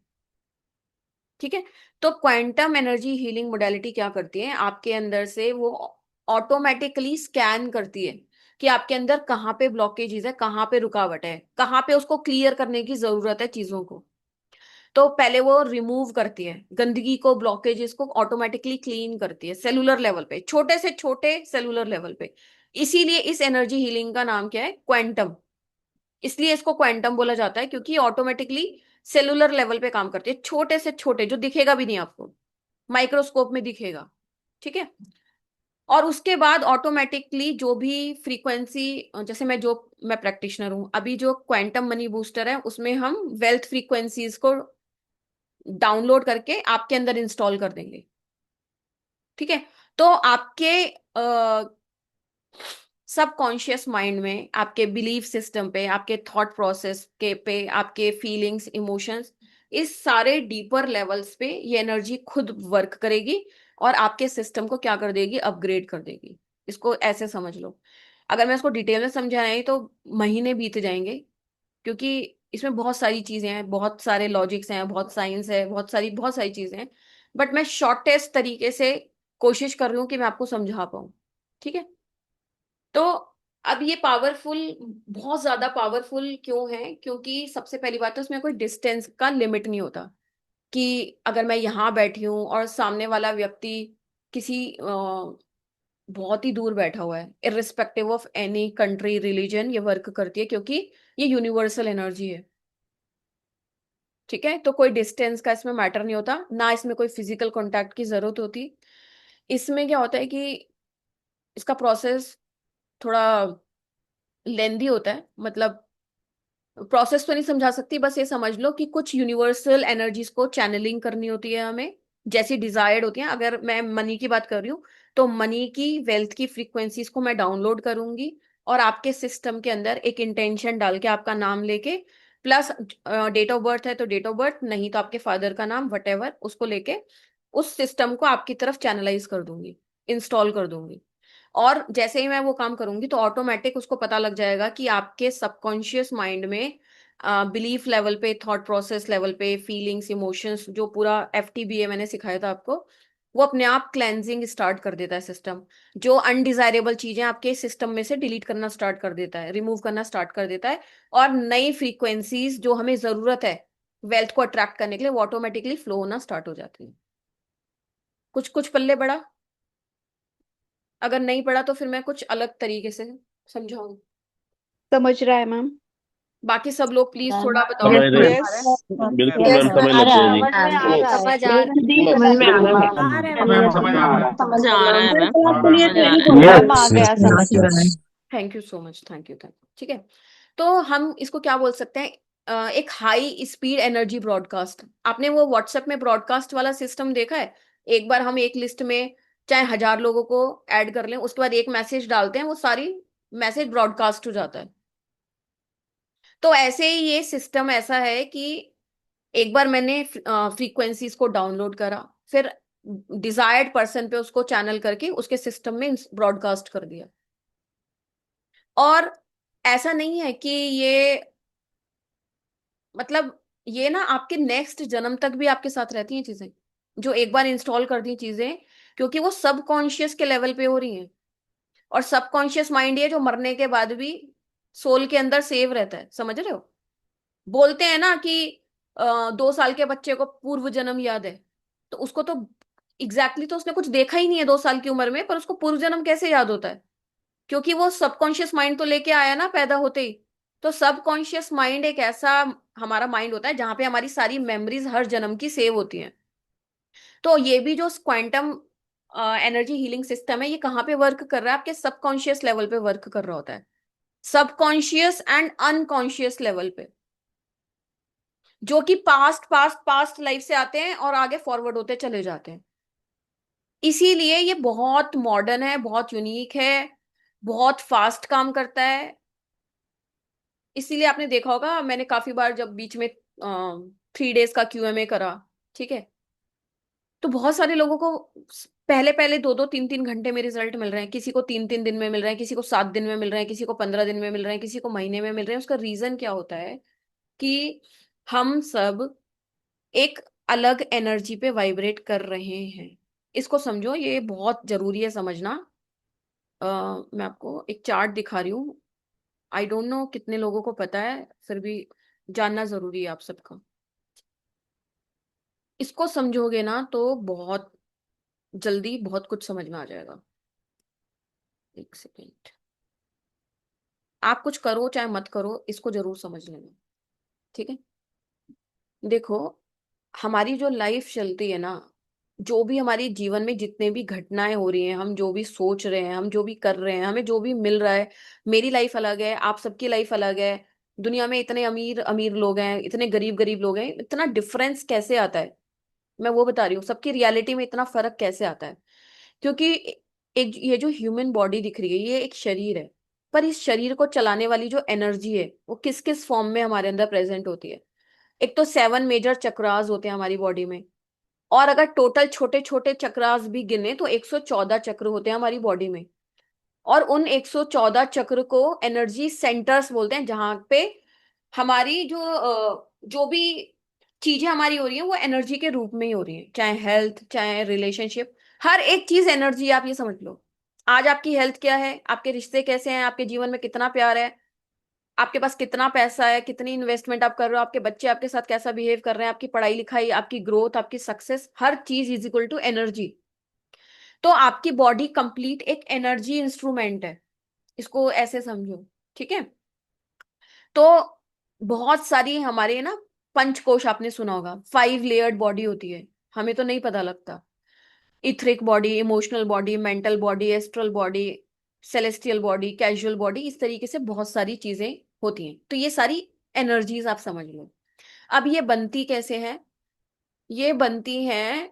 ठीक है। तो क्वांटम एनर्जी हीलिंग मोडेलिटी क्या करती है, आपके अंदर से वो ऑटोमेटिकली स्कैन करती है कि आपके अंदर कहाँ पे ब्लॉकेजेस है, कहाँ पे रुकावट है, कहाँ पे उसको क्लियर करने की जरूरत है चीजों को। तो पहले वो रिमूव करती है गंदगी को, ब्लॉकेजेस को ऑटोमेटिकली क्लीन करती है सेलुलर लेवल पे, छोटे से छोटे सेलुलर लेवल पे। इसीलिए इस एनर्जी हीलिंग का नाम क्या है, क्वांटम। इसलिए इसको क्वांटम बोला जाता है क्योंकि ऑटोमेटिकली सेलुलर लेवल पे काम करती है, छोटे से छोटे, जो दिखेगा भी नहीं आपको, माइक्रोस्कोप में दिखेगा। ठीक है। और उसके बाद ऑटोमेटिकली जो भी फ्रीक्वेंसी, जैसे मैं प्रैक्टिशनर हूं, अभी जो क्वांटम मनी बूस्टर है उसमें हम वेल्थ फ्रीक्वेंसीज को डाउनलोड करके आपके अंदर इंस्टॉल कर देंगे। ठीक है। तो आपके सबकॉन्शियस माइंड में, आपके बिलीफ सिस्टम पे, आपके थॉट प्रोसेस के पे, आपके फीलिंग्स, इमोशंस, इस सारे डीपर लेवल्स पे ये एनर्जी खुद वर्क करेगी और आपके सिस्टम को क्या कर देगी, अपग्रेड कर देगी। इसको ऐसे समझ लो। अगर मैं इसको डिटेल में समझाना तो महीने बीत जाएंगे, क्योंकि इसमें बहुत सारी चीजें हैं, बहुत सारे लॉजिक्स हैं, बहुत साइंस है, बहुत सारी चीजें हैं। बट मैं शॉर्टेस्ट तरीके से कोशिश कर रही हूँ कि मैं आपको समझा पाऊँ। ठीक है। तो अब ये पावरफुल, बहुत ज्यादा पावरफुल क्यों है, क्योंकि सबसे पहली बात तो इसमें कोई डिस्टेंस का लिमिट नहीं होता, कि अगर मैं यहाँ बैठी हूँ और सामने वाला व्यक्ति किसी बहुत ही दूर बैठा हुआ है, irrespective of any country religion, ये वर्क करती है क्योंकि ये यूनिवर्सल एनर्जी है। ठीक है। तो कोई डिस्टेंस का इसमें मैटर नहीं होता, ना इसमें कोई फिजिकल कांटेक्ट की जरूरत होती। इसमें क्या होता है कि इसका प्रोसेस थोड़ा लेंदी होता है, मतलब प्रोसेस तो नहीं समझा सकती, बस ये समझ लो कि कुछ यूनिवर्सल एनर्जीज को चैनलिंग करनी होती है हमें, जैसी डिजायर्ड होती हैं। अगर मैं मनी की बात कर रही हूँ तो मनी की, वेल्थ की फ्रीक्वेंसीज को मैं डाउनलोड करूंगी और आपके सिस्टम के अंदर एक इंटेंशन डाल के, आपका नाम लेके, प्लस डेट ऑफ बर्थ है तो डेट ऑफ बर्थ, नहीं तो आपके फादर का नाम, वटेवर, उसको लेके उस सिस्टम को आपकी तरफ चैनलाइज कर दूंगी, इंस्टॉल कर दूंगी। और जैसे ही मैं वो काम करूंगी तो ऑटोमेटिक उसको पता लग जाएगा कि आपके सबकॉन्शियस माइंड में बिलीफ लेवल पे, थॉट प्रोसेस लेवल पे, फीलिंग्स, इमोशंस, जो पूरा FTBA मैंने सिखाया था आपको, वो अपने आप क्लेंजिंग स्टार्ट कर देता है सिस्टम। जो अनडिजायरेबल चीजें आपके सिस्टम में से डिलीट करना स्टार्ट कर देता है, रिमूव करना स्टार्ट कर देता है। और नई फ्रीक्वेंसीज जो हमें जरूरत है वेल्थ को अट्रैक्ट करने के लिए, वो ऑटोमेटिकली फ्लो होना स्टार्ट हो जाती है। कुछ कुछ पल्ले बड़ा, अगर नहीं पड़ा तो फिर मैं कुछ अलग तरीके से समझाऊं। समझ रहा है मैम। बाकी सब लोग प्लीज थोड़ा बताओ। समझ रहे हैं। यस बिल्कुल मैम, समझ लगती है जी। समझ में आ रहा है। समझ आ रहा दीदी समझ में आ रहा है। आ रहा है मैम मैम। समझ आ रहा है। समझ आ रहा है मैम। आपके लिए समझ आ रहा है। टेलीफोन मैम आ गया समझ। Thank you so much, thank you, thank you. ठीक है, तो हम इसको क्या बोल सकते हैं, एक हाई स्पीड एनर्जी ब्रॉडकास्ट। आपने वो व्हाट्सएप में ब्रॉडकास्ट वाला सिस्टम देखा है? एक बार हम एक लिस्ट में चाहे 1000 लोगों को ऐड कर लें, उसके बाद एक मैसेज डालते हैं, वो सारी मैसेज ब्रॉडकास्ट हो जाता है। तो ऐसे ही ये सिस्टम ऐसा है कि एक बार मैंने फ्रीक्वेंसीज को डाउनलोड करा, फिर डिजायर्ड पर्सन पे उसको चैनल करके उसके सिस्टम में ब्रॉडकास्ट कर दिया। और ऐसा नहीं है कि ये, मतलब ये ना आपके नेक्स्ट जन्म तक भी आपके साथ रहती हैं चीजें, जो एक बार इंस्टॉल कर दी चीजें, क्योंकि वो सबकॉन्शियस के लेवल पे हो रही हैं। और सबकॉन्शियस माइंड ये जो मरने के बाद भी सोल के अंदर सेव रहता है, समझ रहे हो? बोलते हैं ना कि 2 साल के बच्चे को पूर्व जन्म याद है, तो उसको तो एग्जैक्टली तो उसने कुछ देखा ही नहीं है 2 साल की उम्र में, पर उसको पूर्व जन्म कैसे याद होता है? क्योंकि वो सबकॉन्शियस माइंड तो लेके आया ना पैदा होते ही। तो सबकॉन्शियस माइंड एक ऐसा हमारा माइंड होता है जहां पे हमारी सारी मेमोरीज हर जन्म की सेव होती हैं। तो ये भी जो क्वांटम एनर्जी हीलिंग सिस्टम है, ये कहाँ पे वर्क कर रहा है? आपके सबकॉन्शियस लेवल पे वर्क कर रहा होता है, सबकॉन्शियस एंड अनकॉन्शियस लेवल पे, जो कि पास्ट पास्ट पास्ट लाइफ से आते हैं और आगे फॉरवर्ड होते चले जाते हैं। इसीलिए ये बहुत मॉडर्न है, बहुत यूनिक है, बहुत फास्ट काम करता है। इसीलिए आपने देखा होगा, मैंने काफी बार जब बीच में 3 डेज का QMA करा, ठीक है, तो बहुत सारे लोगों को पहले पहले 2-2 3-3 घंटे में रिजल्ट मिल रहे हैं। किसी को 3-3 दिन में मिल रहे हैं, किसी को 7 दिन में मिल रहे हैं, किसी को 15 दिन में मिल रहे हैं, किसी को महीने में मिल रहे हैं। उसका रीजन क्या होता है कि हम सब एक अलग एनर्जी पे वाइब्रेट कर रहे हैं। इसको समझो, ये बहुत जरूरी है समझना। मैं आपको एक चार्ट दिखा रही हूँ। आई डोंट नो कितने लोगों को पता है, फिर भी जानना जरूरी है आप सबका। इसको समझोगे ना तो बहुत जल्दी बहुत कुछ समझ में आ जाएगा। एक सेकेंड, आप कुछ करो चाहे मत करो, इसको जरूर समझ लेना, ठीक है? देखो, हमारी जो लाइफ चलती है ना, जो भी हमारी जीवन में जितने भी घटनाएं हो रही हैं, हम जो भी सोच रहे हैं, हम जो भी कर रहे हैं, हमें जो भी मिल रहा है, मेरी लाइफ अलग है, आप सबकी लाइफ अलग है। दुनिया में इतने अमीर अमीर लोग हैं, इतने गरीब गरीब लोग हैं, इतना डिफरेंस कैसे आता है? मैं वो बता रही हूँ, सबकी रियलिटी में इतना फर्क कैसे आता है? क्योंकि एक ये जो ह्यूमन बॉडी दिख रही है, ये एक शरीर है, पर इस शरीर को चलाने वाली जो एनर्जी है, वो किस किस फॉर्म में हमारे अंदर प्रेजेंट होती है? एक तो 7 मेजर चक्रास होते हैं हमारी बॉडी में, और अगर टोटल छोटे छोटे चक्रास भी गिने तो 114 चक्र होते हैं हमारी बॉडी में। और उन 114 चक्र को एनर्जी सेंटर्स बोलते हैं, जहां पे हमारी जो भी चीजें हमारी हो रही हैं वो एनर्जी के रूप में ही हो रही हैं, चाहे हेल्थ, चाहे रिलेशनशिप, हर एक चीज एनर्जी। आप ये समझ लो, आज आपकी हेल्थ क्या है, आपके रिश्ते कैसे हैं, आपके जीवन में कितना प्यार है, आपके पास कितना पैसा है, कितनी इन्वेस्टमेंट आप कर रहे हो, आपके बच्चे आपके साथ कैसा बिहेव कर रहे हैं, आपकी पढ़ाई लिखाई, आपकी ग्रोथ, आपकी सक्सेस, हर चीज इज इक्वल टू एनर्जी। तो आपकी बॉडी कंप्लीट एक एनर्जी इंस्ट्रूमेंट है, इसको ऐसे समझो, ठीक है? तो बहुत सारी हमारे ना पंचकोश आपने सुना होगा, 5 लेयर्ड बॉडी होती है, हमें तो नहीं पता लगता। Etheric body, emotional body, mental body, astral body, celestial body, casual body, इस तरीके से बहुत सारी चीजें होती हैं। तो ये सारी एनर्जीज आप समझ लो। अब ये बनती कैसे हैं? ये बनती हैं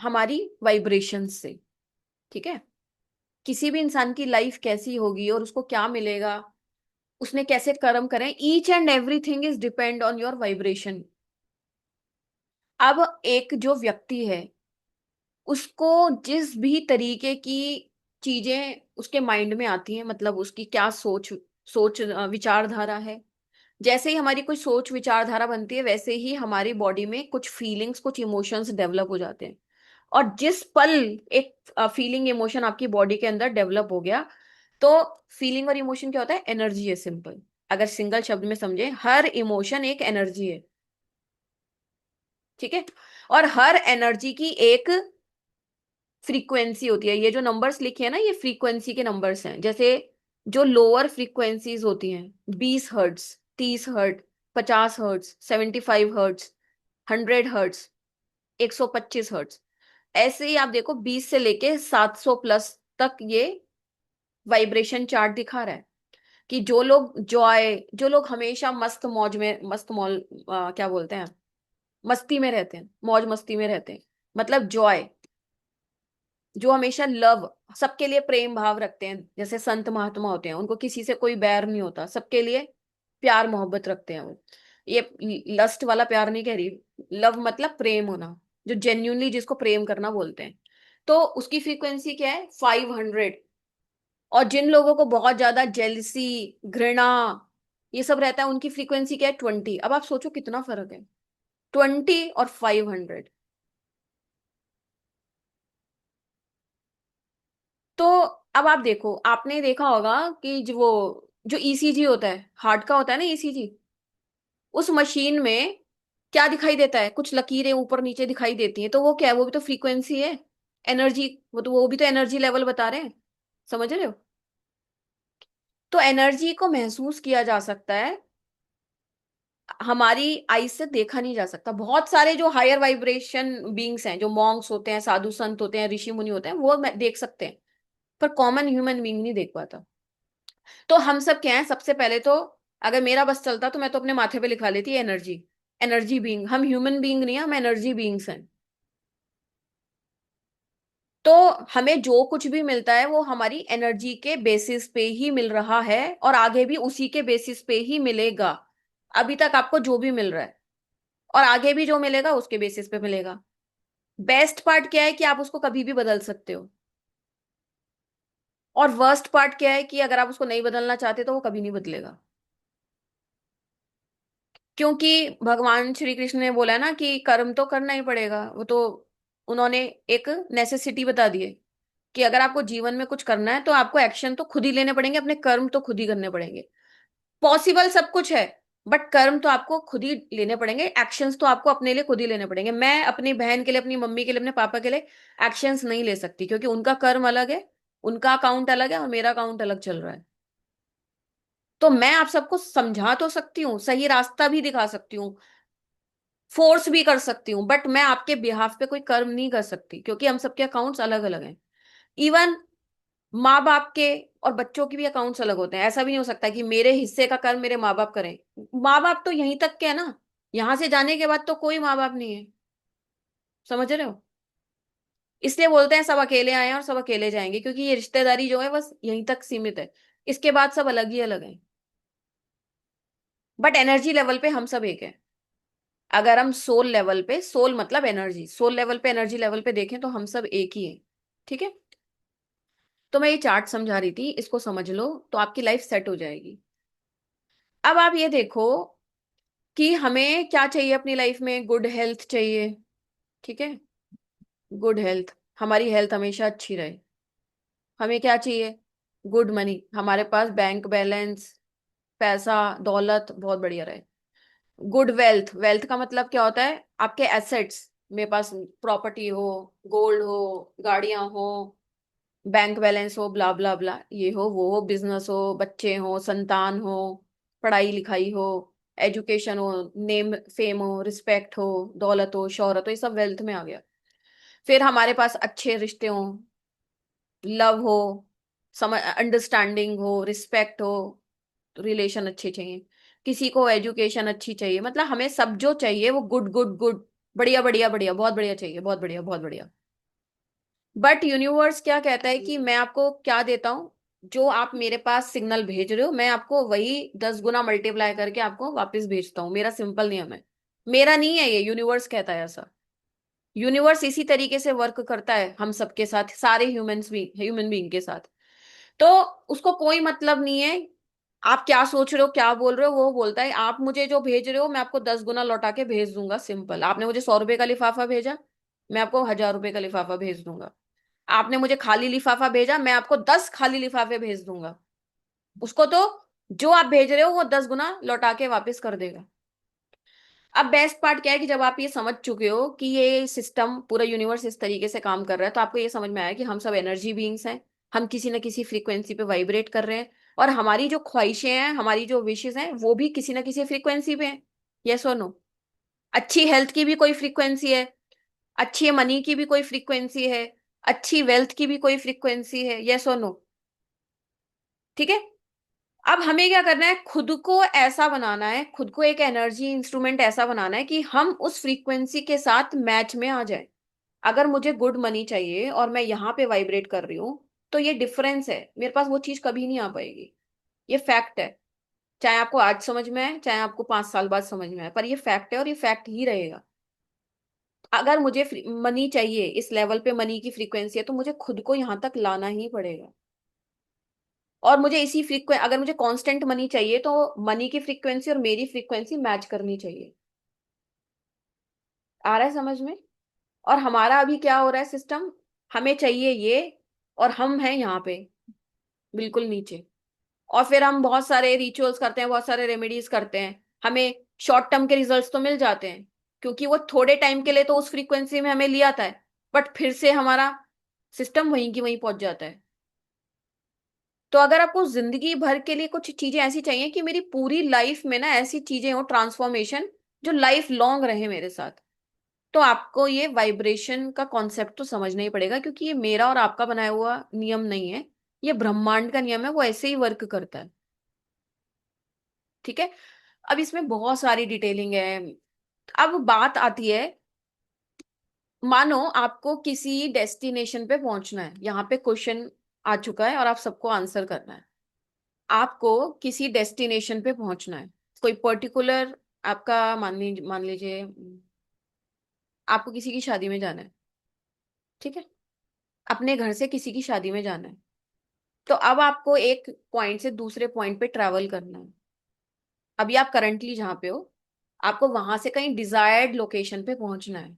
हमारी वाइब्रेशन से। ठीक है, किसी भी इंसान की लाइफ कैसी होगी और उसको क्या मिलेगा, उसने कैसे कर्म करें, each and everything is depend on your vibration. अब एक जो व्यक्ति है, उसको जिस भी तरीके की चीजें उसके माइंड में आती हैं, मतलब उसकी क्या सोच सोच विचारधारा है, जैसे ही हमारी कोई सोच विचारधारा बनती है, वैसे ही हमारी बॉडी में कुछ फीलिंग्स, कुछ इमोशंस डेवलप हो जाते हैं। और जिस पल एक फीलिंग इमोशन आपकी बॉडी के अंदर डेवलप हो गया, तो फीलिंग और इमोशन क्या होता है? एनर्जी है, सिंपल। अगर सिंगल शब्द में समझे, हर इमोशन एक एनर्जी है। ठीक है, और हर एनर्जी की एक फ्रीक्वेंसी होती है। ये जो नंबर्स लिखे हैं ना, ये फ्रीक्वेंसी के नंबर्स हैं। जैसे जो लोअर फ्रीक्वेंसीज होती हैं, 20 hertz, 30 hertz, 50 hertz, 75 hertz, 100 hertz, 125 hertz, ऐसे ही आप देखो 20 से लेके 700 प्लस तक ये वाइब्रेशन चार्ट दिखा रहा है कि जो लोग जॉय, जो लोग हमेशा मस्त मौज में, मस्त मौल क्या बोलते हैं, मस्ती में रहते हैं, मौज मस्ती में रहते हैं, मतलब जॉय, जो हमेशा लव, सबके लिए प्रेम भाव रखते हैं, जैसे संत महात्मा होते हैं, उनको किसी से कोई बैर नहीं होता, सबके लिए प्यार मोहब्बत रखते हैं वो। ये लस्ट वाला प्यार नहीं कह रही, लव मतलब प्रेम होना, जो जेन्यूनली जिसको प्रेम करना बोलते हैं। तो उसकी फ्रीक्वेंसी क्या है? 500। और जिन लोगों को बहुत ज्यादा जेलसी, घृणा, ये सब रहता है, उनकी फ्रीक्वेंसी क्या है? 20। अब आप सोचो कितना फर्क है, 20 और 500। तो अब आप देखो, आपने देखा होगा कि जो ईसीजी होता है, हार्ट का होता है ना ईसीजी, उस मशीन में क्या दिखाई देता है? कुछ लकीरें ऊपर नीचे दिखाई देती हैं, तो वो क्या है? वो भी तो फ्रीक्वेंसी है, एनर्जी। वो भी तो एनर्जी लेवल बता रहे हैं, समझ रहे हो? तो एनर्जी को महसूस किया जा सकता है, हमारी आई से देखा नहीं जा सकता। बहुत सारे जो हायर वाइब्रेशन बीइंग्स हैं, जो मॉन्क्स होते हैं, साधु संत होते हैं, ऋषि मुनि होते हैं, वो देख सकते हैं, पर कॉमन ह्यूमन बीइंग नहीं देख पाता। तो हम सब क्या है? सबसे पहले तो, अगर मेरा बस चलता तो मैं तो अपने माथे पे लिखा लेती एनर्जी। एनर्जी बीइंग, हम ह्यूमन बीइंग नहीं है, हम एनर्जी बीइंग्स हैं। तो हमें जो कुछ भी मिलता है वो हमारी एनर्जी के बेसिस पे ही मिल रहा है, और आगे भी उसी के बेसिस पे ही मिलेगा। अभी तक आपको जो भी मिल रहा है, और आगे भी जो मिलेगा उसके बेसिस पे मिलेगा। बेस्ट पार्ट क्या है? कि आप उसको कभी भी बदल सकते हो। और वर्स्ट पार्ट क्या है? कि अगर आप उसको नहीं बदलना चाहते तो वो कभी नहीं बदलेगा। क्योंकि भगवान श्री कृष्ण ने बोला है ना कि कर्म तो करना ही पड़ेगा। वो तो उन्होंने एक नेसेसिटी बता दी है कि अगर आपको जीवन में कुछ करना है तो आपको एक्शन तो खुद ही लेने पड़ेंगे, अपने कर्म तो खुद ही करने पड़ेंगे। पॉसिबल सब कुछ है, बट कर्म तो आपको खुद ही लेने पड़ेंगे, एक्शंस तो आपको अपने लिए खुद ही लेने पड़ेंगे। मैं अपनी बहन के लिए, अपनी मम्मी के लिए, अपने पापा के लिए एक्शंस नहीं ले सकती, क्योंकि उनका कर्म अलग है, उनका अकाउंट अलग है, और मेरा अकाउंट अलग चल रहा है। तो मैं आप सबको समझा तो सकती हूँ, सही रास्ता भी दिखा सकती हूँ, फोर्स भी कर सकती हूँ, बट मैं आपके बिहाफ पे कोई कर्म नहीं कर सकती, क्योंकि हम सबके अकाउंट्स अलग अलग हैं। इवन माँ बाप के और बच्चों के भी अकाउंट्स अलग होते हैं। ऐसा भी नहीं हो सकता कि मेरे हिस्से का कर्म मेरे माँ बाप करें। माँ बाप तो यहीं तक के है ना, यहां से जाने के बाद तो कोई माँ बाप नहीं है, समझ रहे हो? इसलिए बोलते हैं सब अकेले आए हैं और सब अकेले जाएंगे, क्योंकि ये रिश्तेदारी जो है बस यहीं तक सीमित है, इसके बाद सब अलग ही अलग है। बट एनर्जी लेवल पे हम सब एक है। अगर हम सोल लेवल पे, सोल मतलब एनर्जी, सोल लेवल पे, एनर्जी लेवल पे देखें तो हम सब एक ही है। ठीक है, तो मैं ये चार्ट समझा रही थी, इसको समझ लो तो आपकी लाइफ सेट हो जाएगी। अब आप ये देखो कि हमें क्या चाहिए अपनी लाइफ में? गुड हेल्थ चाहिए। ठीक है, गुड हेल्थ, हमारी हेल्थ हमेशा अच्छी रहे। हमें क्या चाहिए? गुड मनी, हमारे पास बैंक बैलेंस, पैसा दौलत बहुत बढ़िया रहे। गुड वेल्थ, वेल्थ का मतलब क्या होता है? आपके एसेट्स, मेरे पास प्रॉपर्टी हो, गोल्ड हो, गाड़ियां हो, बैंक बैलेंस हो, ब्ला ब्ला ब्ला, ये हो, बिजनेस हो, बच्चे हो, संतान हो, पढ़ाई लिखाई हो, एजुकेशन हो, नेम फेम हो, रिस्पेक्ट हो, दौलत हो, शोहरत हो, ये सब वेल्थ में आ गया। फिर हमारे पास अच्छे रिश्ते हो, लव हो, समझ, अंडरस्टैंडिंग हो, रिस्पेक्ट हो, रिलेशन अच्छे चाहिए। किसी को एजुकेशन अच्छी चाहिए, मतलब हमें सब जो चाहिए वो गुड गुड गुड, बढ़िया बढ़िया बढ़िया, बहुत बढ़िया चाहिए, बहुत बढ़िया बहुत बढ़िया। बट यूनिवर्स क्या कहता है कि मैं आपको क्या देता हूं, जो आप मेरे पास सिग्नल भेज रहे हो मैं आपको वही 10 गुना मल्टीप्लाई करके आपको वापस भेजता हूँ। मेरा सिंपल नियम है, मेरा नहीं है ये, यूनिवर्स कहता है ऐसा। यूनिवर्स इसी तरीके से वर्क करता है हम सबके साथ, सारे ह्यूमन बीइंग के साथ। तो उसको कोई मतलब नहीं है आप क्या सोच रहे हो क्या बोल रहे हो, वो बोलता है आप मुझे जो भेज रहे हो मैं आपको 10 गुना लौटा के भेज दूंगा। सिंपल। आपने मुझे 100 रुपए का लिफाफा भेजा, मैं आपको 1000 रुपए का लिफाफा भेज दूंगा। आपने मुझे खाली लिफाफा भेजा, मैं आपको 10 खाली लिफाफे भेज दूंगा। उसको तो जो आप भेज रहे हो वो 10 गुना लौटा के वापस कर देगा। अब बेस्ट पार्ट क्या है कि जब आप ये समझ चुके हो कि ये सिस्टम पूरा यूनिवर्स इस तरीके से काम कर रहा है, तो आपको ये समझ में आया कि हम सब एनर्जी बीइंग्स हैं, हम किसी न किसी फ्रीक्वेंसी पे वाइब्रेट कर रहे हैं, और हमारी जो ख्वाहिशें हैं, हमारी जो विशेस हैं, वो भी किसी न किसी फ्रीक्वेंसी पे हैं। यस और नो? अच्छी हेल्थ की भी कोई फ्रीक्वेंसी है, अच्छी मनी की भी कोई फ्रीक्वेंसी है, अच्छी वेल्थ की भी कोई फ्रीक्वेंसी है। यस और नो? ठीक है। अब हमें क्या करना है, खुद को ऐसा बनाना है, खुद को एक एनर्जी इंस्ट्रूमेंट ऐसा बनाना है कि हम उस फ्रीक्वेंसी के साथ मैच में आ जाए। अगर मुझे गुड मनी चाहिए और मैं यहाँ पे वाइब्रेट कर रही हूँ, तो ये डिफरेंस है, मेरे पास वो चीज कभी नहीं आ पाएगी। ये फैक्ट है, चाहे आपको आज समझ में आए, चाहे आपको 5 साल बाद समझ में आए, पर ये फैक्ट है और ये फैक्ट ही रहेगा। अगर मुझे मनी चाहिए, इस लेवल पे मनी की फ्रीक्वेंसी है, तो मुझे खुद को यहाँ तक लाना ही पड़ेगा। और मुझे इसी फ्रीक्वेंसी, अगर मुझे कांस्टेंट मनी चाहिए तो मनी की फ्रीक्वेंसी और मेरी फ्रीक्वेंसी मैच करनी चाहिए। आ रहा है समझ में? और हमारा अभी क्या हो रहा है सिस्टम, हमें चाहिए ये, और हम हैं यहाँ पे बिल्कुल नीचे। और फिर हम बहुत सारे रिचुअल्स करते हैं, बहुत सारे रेमेडीज करते हैं, हमें शॉर्ट टर्म के रिजल्ट्स तो मिल जाते हैं, क्योंकि वो थोड़े टाइम के लिए तो उस फ्रीक्वेंसी में हमें ले आता है, बट फिर से हमारा सिस्टम वहीं की वहीं पहुंच जाता है। तो अगर आपको जिंदगी भर के लिए कुछ चीजें ऐसी चाहिए कि मेरी पूरी लाइफ में ना ऐसी चीजें हो, ट्रांसफॉर्मेशन जो लाइफ लॉन्ग रहे मेरे साथ, तो आपको ये वाइब्रेशन का कॉन्सेप्ट तो समझना ही पड़ेगा, क्योंकि ये मेरा और आपका बनाया हुआ नियम नहीं है, ये ब्रह्मांड का नियम है, वो ऐसे ही वर्क करता है। ठीक है। अब इसमें बहुत सारी डिटेलिंग है। अब बात आती है, मानो आपको किसी डेस्टिनेशन पे पहुंचना है, यहाँ पे क्वेश्चन आ चुका है और आप सबको आंसर करना है। आपको किसी डेस्टिनेशन पे पहुंचना है, कोई पर्टिकुलर, आपका मान लीजिए आपको किसी की शादी में जाना है। ठीक है। अपने घर से किसी की शादी में जाना है, तो अब आपको एक पॉइंट से दूसरे पॉइंट पे ट्रैवल करना है। अभी आप करंटली जहां पे हो, आपको वहां से कहीं डिजायर्ड लोकेशन पे पहुंचना है।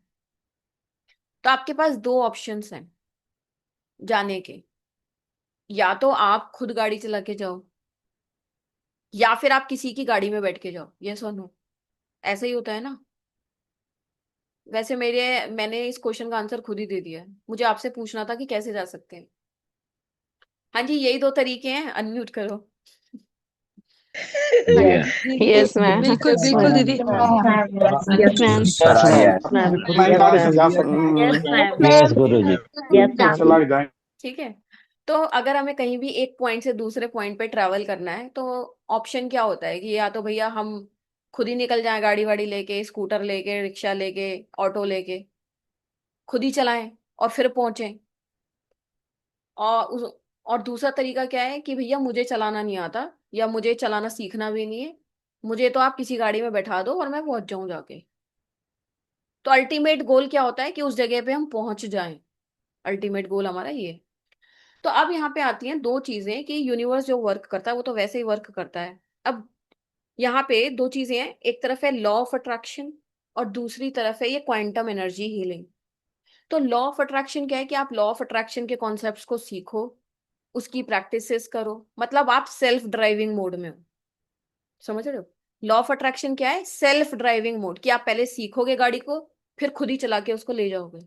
तो आपके पास दो ऑप्शंस हैं जाने के, या तो आप खुद गाड़ी चला के जाओ, या फिर आप किसी की गाड़ी में बैठ के जाओ। यस और नो? ऐसा ही होता है ना? वैसे मैंने इस क्वेश्चन का आंसर खुद ही दे दिया है, मुझे आपसे पूछना था कि कैसे जा सकते हैं। हाँ जी, यही दो तरीके हैं, अनम्यूट करो। Yes ma'am. बिल्कुल बिल्कुल दीदी। Yes ma'am. यस गुरु जी। ठीक है। तो अगर हमें कहीं भी एक पॉइंट से दूसरे पॉइंट पे ट्रैवल करना है, तो ऑप्शन क्या होता है कि या तो भैया हम खुद ही निकल जाएं, गाड़ी वाड़ी लेके, स्कूटर लेके, रिक्शा लेके, ऑटो लेके, खुद ही चलाएं और फिर पहुंचे। और और दूसरा तरीका क्या है कि भैया मुझे चलाना नहीं आता, या मुझे चलाना सीखना भी नहीं है, मुझे तो आप किसी गाड़ी में बैठा दो और मैं पहुंच जाऊं जाके। तो अल्टीमेट गोल क्या होता है कि उस जगह पे हम पहुंच जाएं। अल्टीमेट गोल हमारा ये है। तो अब यहाँ पे आती हैं दो चीजें कि यूनिवर्स जो वर्क करता है वो तो वैसे ही वर्क करता है। अब यहाँ पे दो चीजें हैं, एक तरफ है लॉ ऑफ अट्रैक्शन और दूसरी तरफ है ये क्वांटम एनर्जी हीलिंग। तो लॉ ऑफ अट्रैक्शन क्या है कि आप लॉ ऑफ अट्रैक्शन के कॉन्सेप्ट्स को सीखो, उसकी प्रैक्टिसेस करो, मतलब आप सेल्फ ड्राइविंग मोड में हो। समझ रहे हो? लॉ ऑफ अट्रैक्शन क्या है? सेल्फ ड्राइविंग मोड, कि आप पहले सीखोगे गाड़ी को, फिर खुद ही चला के उसको ले जाओगे।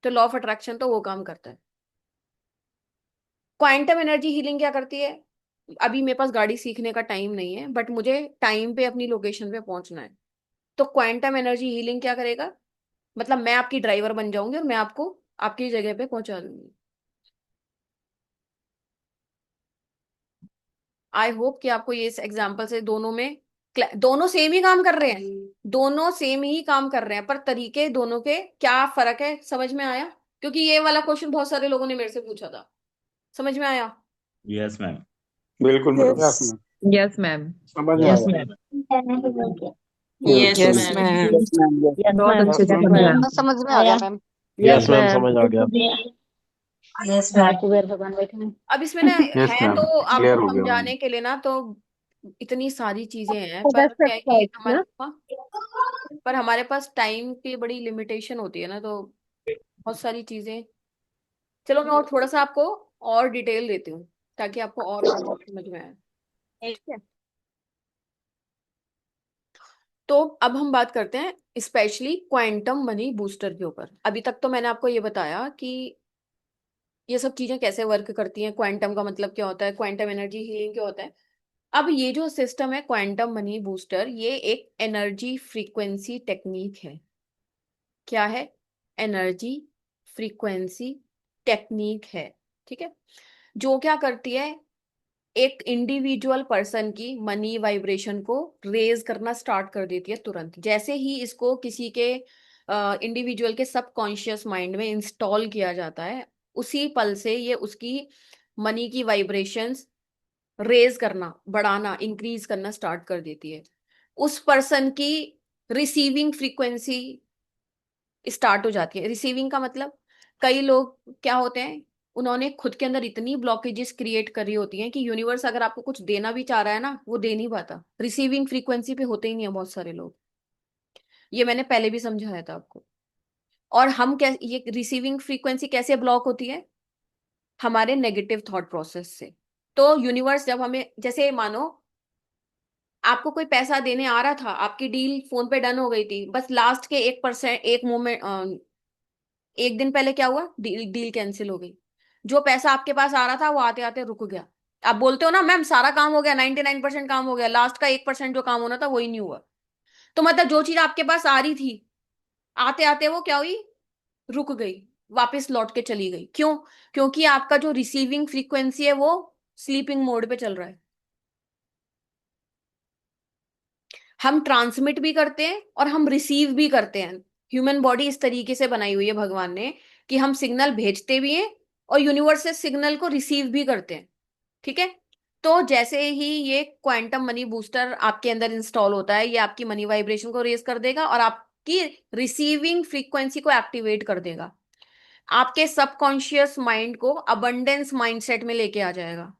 तो लॉ ऑफ अट्रैक्शन तो वो काम करता है। क्वांटम एनर्जी हीलिंग क्या करती है? अभी मेरे पास गाड़ी सीखने का टाइम नहीं है, बट मुझे टाइम पे अपनी लोकेशन पे पहुंचना है। तो क्वांटम एनर्जी हीलिंग क्या करेगा, मतलब मैं आपकी ड्राइवर बन जाऊंगी और मैं आपको आपकी जगह पे पहुंचा दूंगी। आई होप कि आपको ये इस एग्जाम्पल से दोनों में दोनों सेम ही काम कर रहे हैं, दोनों सेम ही काम कर रहे हैं, पर तरीके दोनों के क्या फर्क है समझ में आया? क्योंकि ये वाला क्वेश्चन बहुत सारे लोगों ने मेरे से पूछा था। समझ में आया? Yes ma'am. बिल्कुल मैडम। Yes ma'am. समझ में यस आया। Ma'am. Yes, yes ma'am. Ma'am. बहुत अच्छे से समझा। समझ में आ गया मैम। यस मैम, समझ आ गया। Yes ma'am. कुबेर भगवान बैठे हैं। अब इसमें ना यस है मैम, तो क्लियर आपको हो गया मैम। समझाने के लिए ना, तो इतनी सारी चीजें हैं, So पर that's the क्या है कि first, ना? हमारे पास टाइम की बड़ी लिमिटेशन होती है ना, तो बहुत सारी चीजें। चलो मैं और थोड़ा सा आपको और डिटेल देती हूँ ताकि आपको और समझ में आए। ठीक है, तो अब हम बात करते हैं स्पेशली क्वांटम मनी बूस्टर के ऊपर। अभी तक तो मैंने आपको ये बताया कि ये सब चीजें कैसे वर्क करती हैं, क्वांटम का मतलब क्या होता है, क्वांटम एनर्जी हीलिंग क्या होता है। अब ये जो सिस्टम है क्वांटम मनी बूस्टर, ये एक एनर्जी फ्रीक्वेंसी टेक्निक है। क्या है? एनर्जी फ्रीक्वेंसी टेक्निक है। ठीक है, जो क्या करती है, एक इंडिविजुअल पर्सन की मनी वाइब्रेशन को रेज करना स्टार्ट कर देती है तुरंत। जैसे ही इसको किसी के इंडिविजुअल के सबकॉन्शियस माइंड में इंस्टॉल किया जाता है, उसी पल से ये उसकी मनी की वाइब्रेशंस रेज करना, बढ़ाना, इंक्रीज करना स्टार्ट कर देती है। उस पर्सन की रिसीविंग फ्रीक्वेंसी स्टार्ट हो जाती है। रिसीविंग का मतलब, कई लोग क्या होते हैं, उन्होंने खुद के अंदर इतनी ब्लॉकेजेस क्रिएट करी होती हैं कि यूनिवर्स अगर आपको कुछ देना भी चाह रहा है ना, वो दे नहीं पाता। रिसीविंग फ्रीक्वेंसी पे होते ही नहीं है बहुत सारे लोग। ये मैंने पहले भी समझाया था आपको। और हम क्या, ये रिसीविंग फ्रीक्वेंसी कैसे ब्लॉक होती है? हमारे नेगेटिव थॉट प्रोसेस से। तो यूनिवर्स जब हमें, जैसे मानो आपको कोई पैसा देने आ रहा था, आपकी डील फोन पे डन हो गई थी, बस लास्ट के 1%, एक मोमेंट, एक दिन पहले क्या हुआ, डील डील कैंसिल हो गई। जो पैसा आपके पास आ रहा था वो आते आते रुक गया। आप बोलते हो ना मैम सारा काम हो गया, 99% काम हो गया, लास्ट का 1% जो काम होना था वही नहीं हुआ। तो मतलब जो चीज आपके पास आ रही थी, आते आते वो क्या हुई, रुक गई, वापस लौट के चली गई। क्यों? क्योंकि आपका जो रिसीविंग फ्रीक्वेंसी है वो स्लीपिंग मोड पे चल रहा है। हम ट्रांसमिट भी करते हैं और हम रिसीव भी करते हैं। ह्यूमन बॉडी इस तरीके से बनाई हुई है भगवान ने कि हम सिग्नल भेजते भी हैं और यूनिवर्स से सिग्नल को रिसीव भी करते हैं। ठीक है, तो जैसे ही ये क्वांटम मनी बूस्टर आपके अंदर इंस्टॉल होता है, ये आपकी मनी वाइब्रेशन को रेज कर देगा और आपकी रिसीविंग फ्रीक्वेंसी को एक्टिवेट कर देगा। आपके सबकॉन्शियस माइंड को अबंडेंस माइंडसेट में लेके आ जाएगा।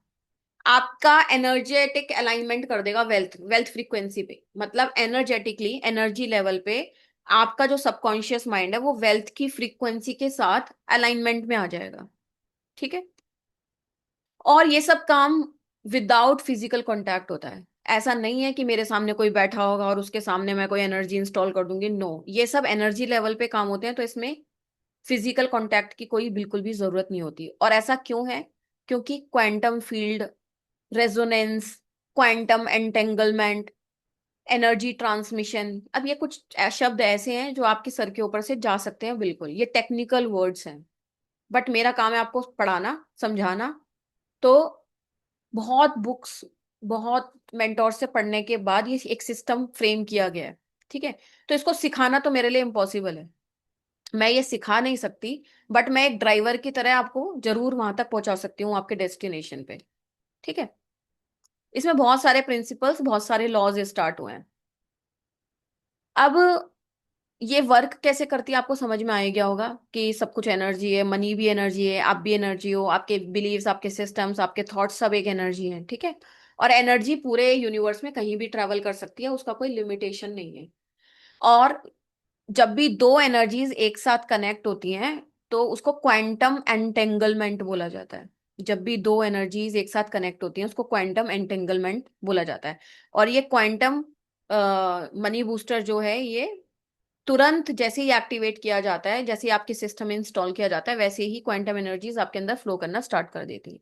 आपका एनर्जेटिक अलाइनमेंट कर देगा वेल्थ वेल्थ फ्रीक्वेंसी पे। मतलब एनर्जेटिकली, एनर्जी लेवल पे आपका जो सबकॉन्शियस माइंड है वो वेल्थ की फ्रीक्वेंसी के साथ अलाइनमेंट में आ जाएगा। ठीक है, और ये सब काम विदाउट फिजिकल कांटेक्ट होता है। ऐसा नहीं है कि मेरे सामने कोई बैठा होगा और उसके सामने मैं कोई एनर्जी इंस्टॉल कर दूंगी। नो, ये सब एनर्जी लेवल पे काम होते हैं, तो इसमें फिजिकल कांटेक्ट की कोई बिल्कुल भी जरूरत नहीं होती। और ऐसा क्यों है? क्योंकि quantum field, resonance, quantum entanglement, energy transmission, अब ये कुछ शब्द ऐसे हैं जो आपके सर के ऊपर से जा सकते हैं, बिल्कुल ये टेक्निकल वर्ड्स हैं। बट मेरा काम है आपको पढ़ाना, समझाना। तो बहुत बुक्स, बहुत मेंटोर से पढ़ने के बाद ये एक सिस्टम फ्रेम किया गया है। ठीक है, तो इसको सिखाना तो मेरे लिए इम्पॉसिबल है, मैं ये सिखा नहीं सकती। बट मैं एक ड्राइवर की तरह आपको जरूर वहां तक पहुंचा सकती हूँ, आपके डेस्टिनेशन पे। ठीक है, इसमें बहुत सारे प्रिंसिपल्स, बहुत सारे लॉज स्टार्ट हुए हैं। अब ये वर्क कैसे करती है आपको समझ में आ ही गया होगा कि सब कुछ एनर्जी है, मनी भी एनर्जी है, आप भी एनर्जी हो, आपके बिलीव्स, आपके सिस्टम्स, आपके थॉट्स सब एक एनर्जी है। ठीक है, और एनर्जी पूरे यूनिवर्स में कहीं भी ट्रैवल कर सकती है, उसका कोई लिमिटेशन नहीं है। और जब भी दो एनर्जीज एक साथ कनेक्ट होती हैं तो उसको क्वांटम एंटेंगलमेंट बोला जाता है। जब भी दो एनर्जीज एक साथ कनेक्ट होती हैं उसको क्वांटम एंटेंगलमेंट बोला जाता है। और ये क्वांटम मनी बूस्टर जो है, ये तुरंत जैसे ही एक्टिवेट किया जाता है, जैसे ही आपके सिस्टम में इंस्टॉल किया जाता है, वैसे ही क्वांटम एनर्जीज आपके अंदर फ्लो करना स्टार्ट कर देती है।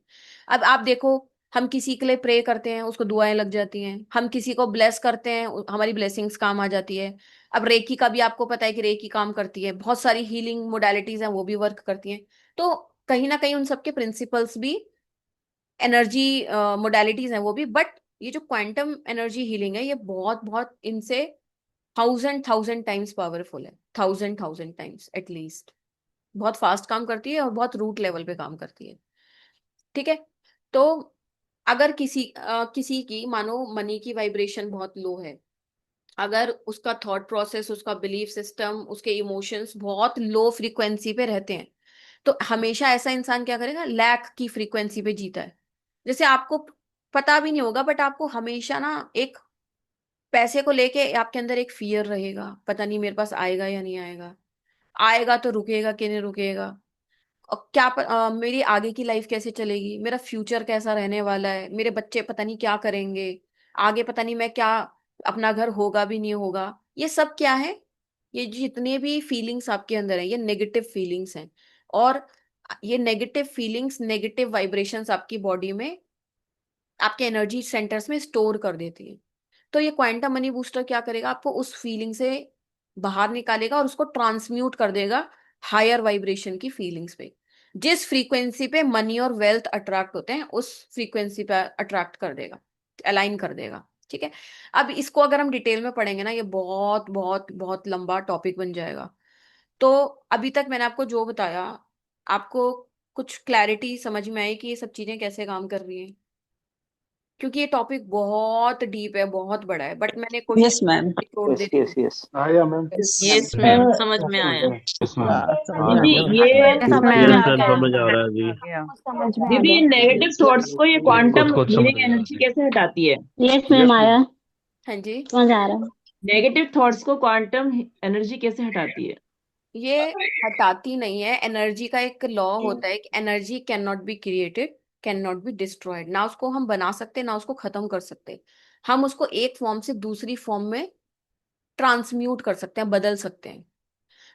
अब आप देखो, हम किसी के लिए प्रे करते हैं, उसको दुआएं लग जाती हैं। हम किसी को ब्लेस करते हैं, हमारी ब्लेसिंग्स काम आ जाती है। अब रेकी का भी आपको पता है कि रेकी काम करती है, बहुत सारी हीलिंग मोडालिटीज हैं वो भी वर्क करती हैं। तो कहीं ना कहीं उन सबके प्रिंसिपल्स भी एनर्जी मोडालिटीज हैं वो भी। बट ये जो क्वांटम एनर्जी हीलिंग है, ये बहुत बहुत इनसे थाउजेंड थाउजेंड टाइम्स पावरफुल है, थाउजेंड थाउजेंड टाइम्स एटलीस्ट। बहुत फास्ट काम करती है और बहुत रूट लेवल पे काम करती है। ठीक है। तो अगर किसी की मानो मनी की वाइब्रेशन बहुत लो है, अगर उसका थॉट प्रोसेस, उसका बिलीफ सिस्टम, उसके इमोशंस बहुत लो फ्रीक्वेंसी पे रहते हैं, तो हमेशा ऐसा इंसान क्या करेगा, लैक की फ्रीक्वेंसी पे जीता है। जैसे आपको पता भी नहीं होगा, बट आपको हमेशा ना एक पैसे को लेके आपके अंदर एक फियर रहेगा, पता नहीं मेरे पास आएगा या नहीं आएगा, आएगा तो रुकेगा कि नहीं रुकेगा, और मेरी आगे की लाइफ कैसे चलेगी, मेरा फ्यूचर कैसा रहने वाला है, मेरे बच्चे पता नहीं क्या करेंगे, आगे पता नहीं मैं क्या, अपना घर होगा भी नहीं होगा। ये सब क्या है, ये जितने भी फीलिंग्स आपके अंदर है, ये नेगेटिव फीलिंग्स हैं। और ये नेगेटिव फीलिंग्स, नेगेटिव वाइब्रेशंस आपकी बॉडी में, आपके एनर्जी सेंटर्स में स्टोर कर देती है। तो ये क्वांटम मनी बूस्टर क्या करेगा, आपको उस फीलिंग से बाहर निकालेगा और उसको ट्रांसम्यूट कर देगा हायर वाइब्रेशन की फीलिंग्स पे। जिस फ्रीक्वेंसी पे मनी और वेल्थ अट्रैक्ट होते हैं, उस फ्रीक्वेंसी पे अट्रैक्ट कर देगा, अलाइन कर देगा। ठीक है। अब इसको अगर हम डिटेल में पढ़ेंगे ना, ये बहुत बहुत बहुत लंबा टॉपिक बन जाएगा। तो अभी तक मैंने आपको जो बताया, आपको कुछ क्लैरिटी समझ में आई कि ये सब चीजें कैसे काम कर रही हैं? क्योंकि ये टॉपिक बहुत डीप है, बहुत बड़ा है, बट मैंने कोशिश यस मैम। की छोड़ यस देती यस हूँ। यस। आया मैम। यस मैम मैम समझ में आया। Yes ma'am. दीदी ये यस समझ में मैम। आ गया। समझ आ रहा है जी। समझ में आ दीदी गया। नेगेटिव थॉट्स को ये क्वांटम कुछ समझ हीलिंग नहीं आ रहा एनर्जी जी। कैसे हटाती है? यस मैम आया, हाँ जी। समझ आ रहा है। नेगेटिव थॉट्स को क्वांटम एनर्जी कैसे हटाती है? ये हटाती नहीं है, एनर्जी का एक लॉ होता है कि energy can not be created, can not be destroyed. ना उसको हम बना सकते, ना उसको खत्म कर सकते। हम उसको एक फॉर्म से दूसरी फॉर्म में ट्रांसम्यूट कर सकते हैं, बदल सकते हैं।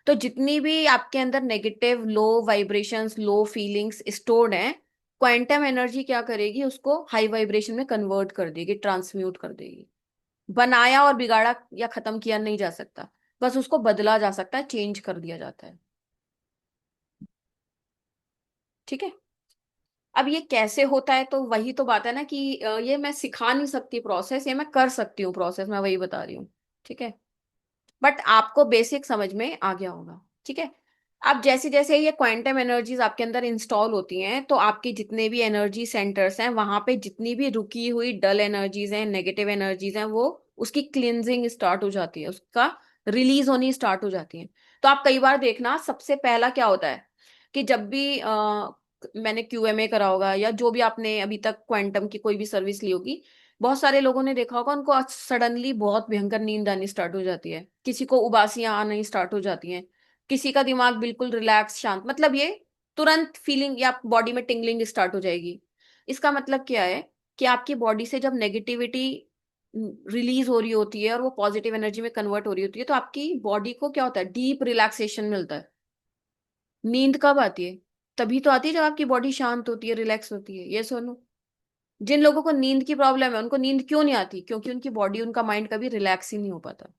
तो जितनी भी आपके अंदर नेगेटिव लो वाइब्रेशंस, लो फीलिंग्स स्टोर्ड हैं, क्वांटम एनर्जी क्या करेगी, उसको हाई वाइब्रेशन में कन्वर्ट कर देगी, ट्रांसम्यूट कर देगी। बनाया और बिगाड़ा या खत्म किया नहीं जा सकता, बस उसको बदला जा सकता है, चेंज कर दिया जाता है। ठीक है। अब ये कैसे होता है, तो वही तो बात है ना कि ये मैं सिखा नहीं सकती प्रोसेस, ये मैं कर सकती हूँ प्रोसेस, मैं वही बता रही हूँ। ठीक है। बट आपको बेसिक समझ में आ गया होगा। ठीक है। अब जैसे जैसे ये क्वांटम एनर्जीज आपके अंदर इंस्टॉल होती हैं, तो आपके जितने भी एनर्जी सेंटर्स हैं, वहां पे जितनी भी रुकी हुई डल एनर्जीज हैं, नेगेटिव एनर्जीज हैं, वो उसकी क्लिनजिंग स्टार्ट हो जाती है, उसका रिलीज होनी स्टार्ट हो जाती है। तो आप कई बार देखना, सबसे पहला क्या होता है कि जब भी मैंने क्यूएमए करा होगा, या जो भी आपने अभी तक क्वांटम की कोई भी सर्विस ली होगी, बहुत सारे लोगों ने देखा होगा, उनको सडनली बहुत भयंकर नींद आनी स्टार्ट हो जाती है, किसी को उबासियां आनी स्टार्ट हो जाती हैं, किसी का दिमाग बिल्कुल रिलैक्स शांत, मतलब ये तुरंत फीलिंग या बॉडी में टिंगलिंग स्टार्ट हो जाएगी। इसका मतलब क्या है कि आपकी बॉडी से जब नेगेटिविटी रिलीज हो रही होती है और वो पॉजिटिव एनर्जी में कन्वर्ट हो रही होती है, तो आपकी बॉडी को क्या होता है, डीप रिलैक्सेशन मिलता है। नींद कब आती है? तभी तो आती है जब आपकी बॉडी शांत होती है, रिलैक्स होती है। ये सुनो, जिन लोगों को नींद की प्रॉब्लम है, उनको नींद क्यों नहीं आती? क्योंकि उनकी बॉडी, उनका माइंड कभी रिलैक्स ही नहीं हो पाता,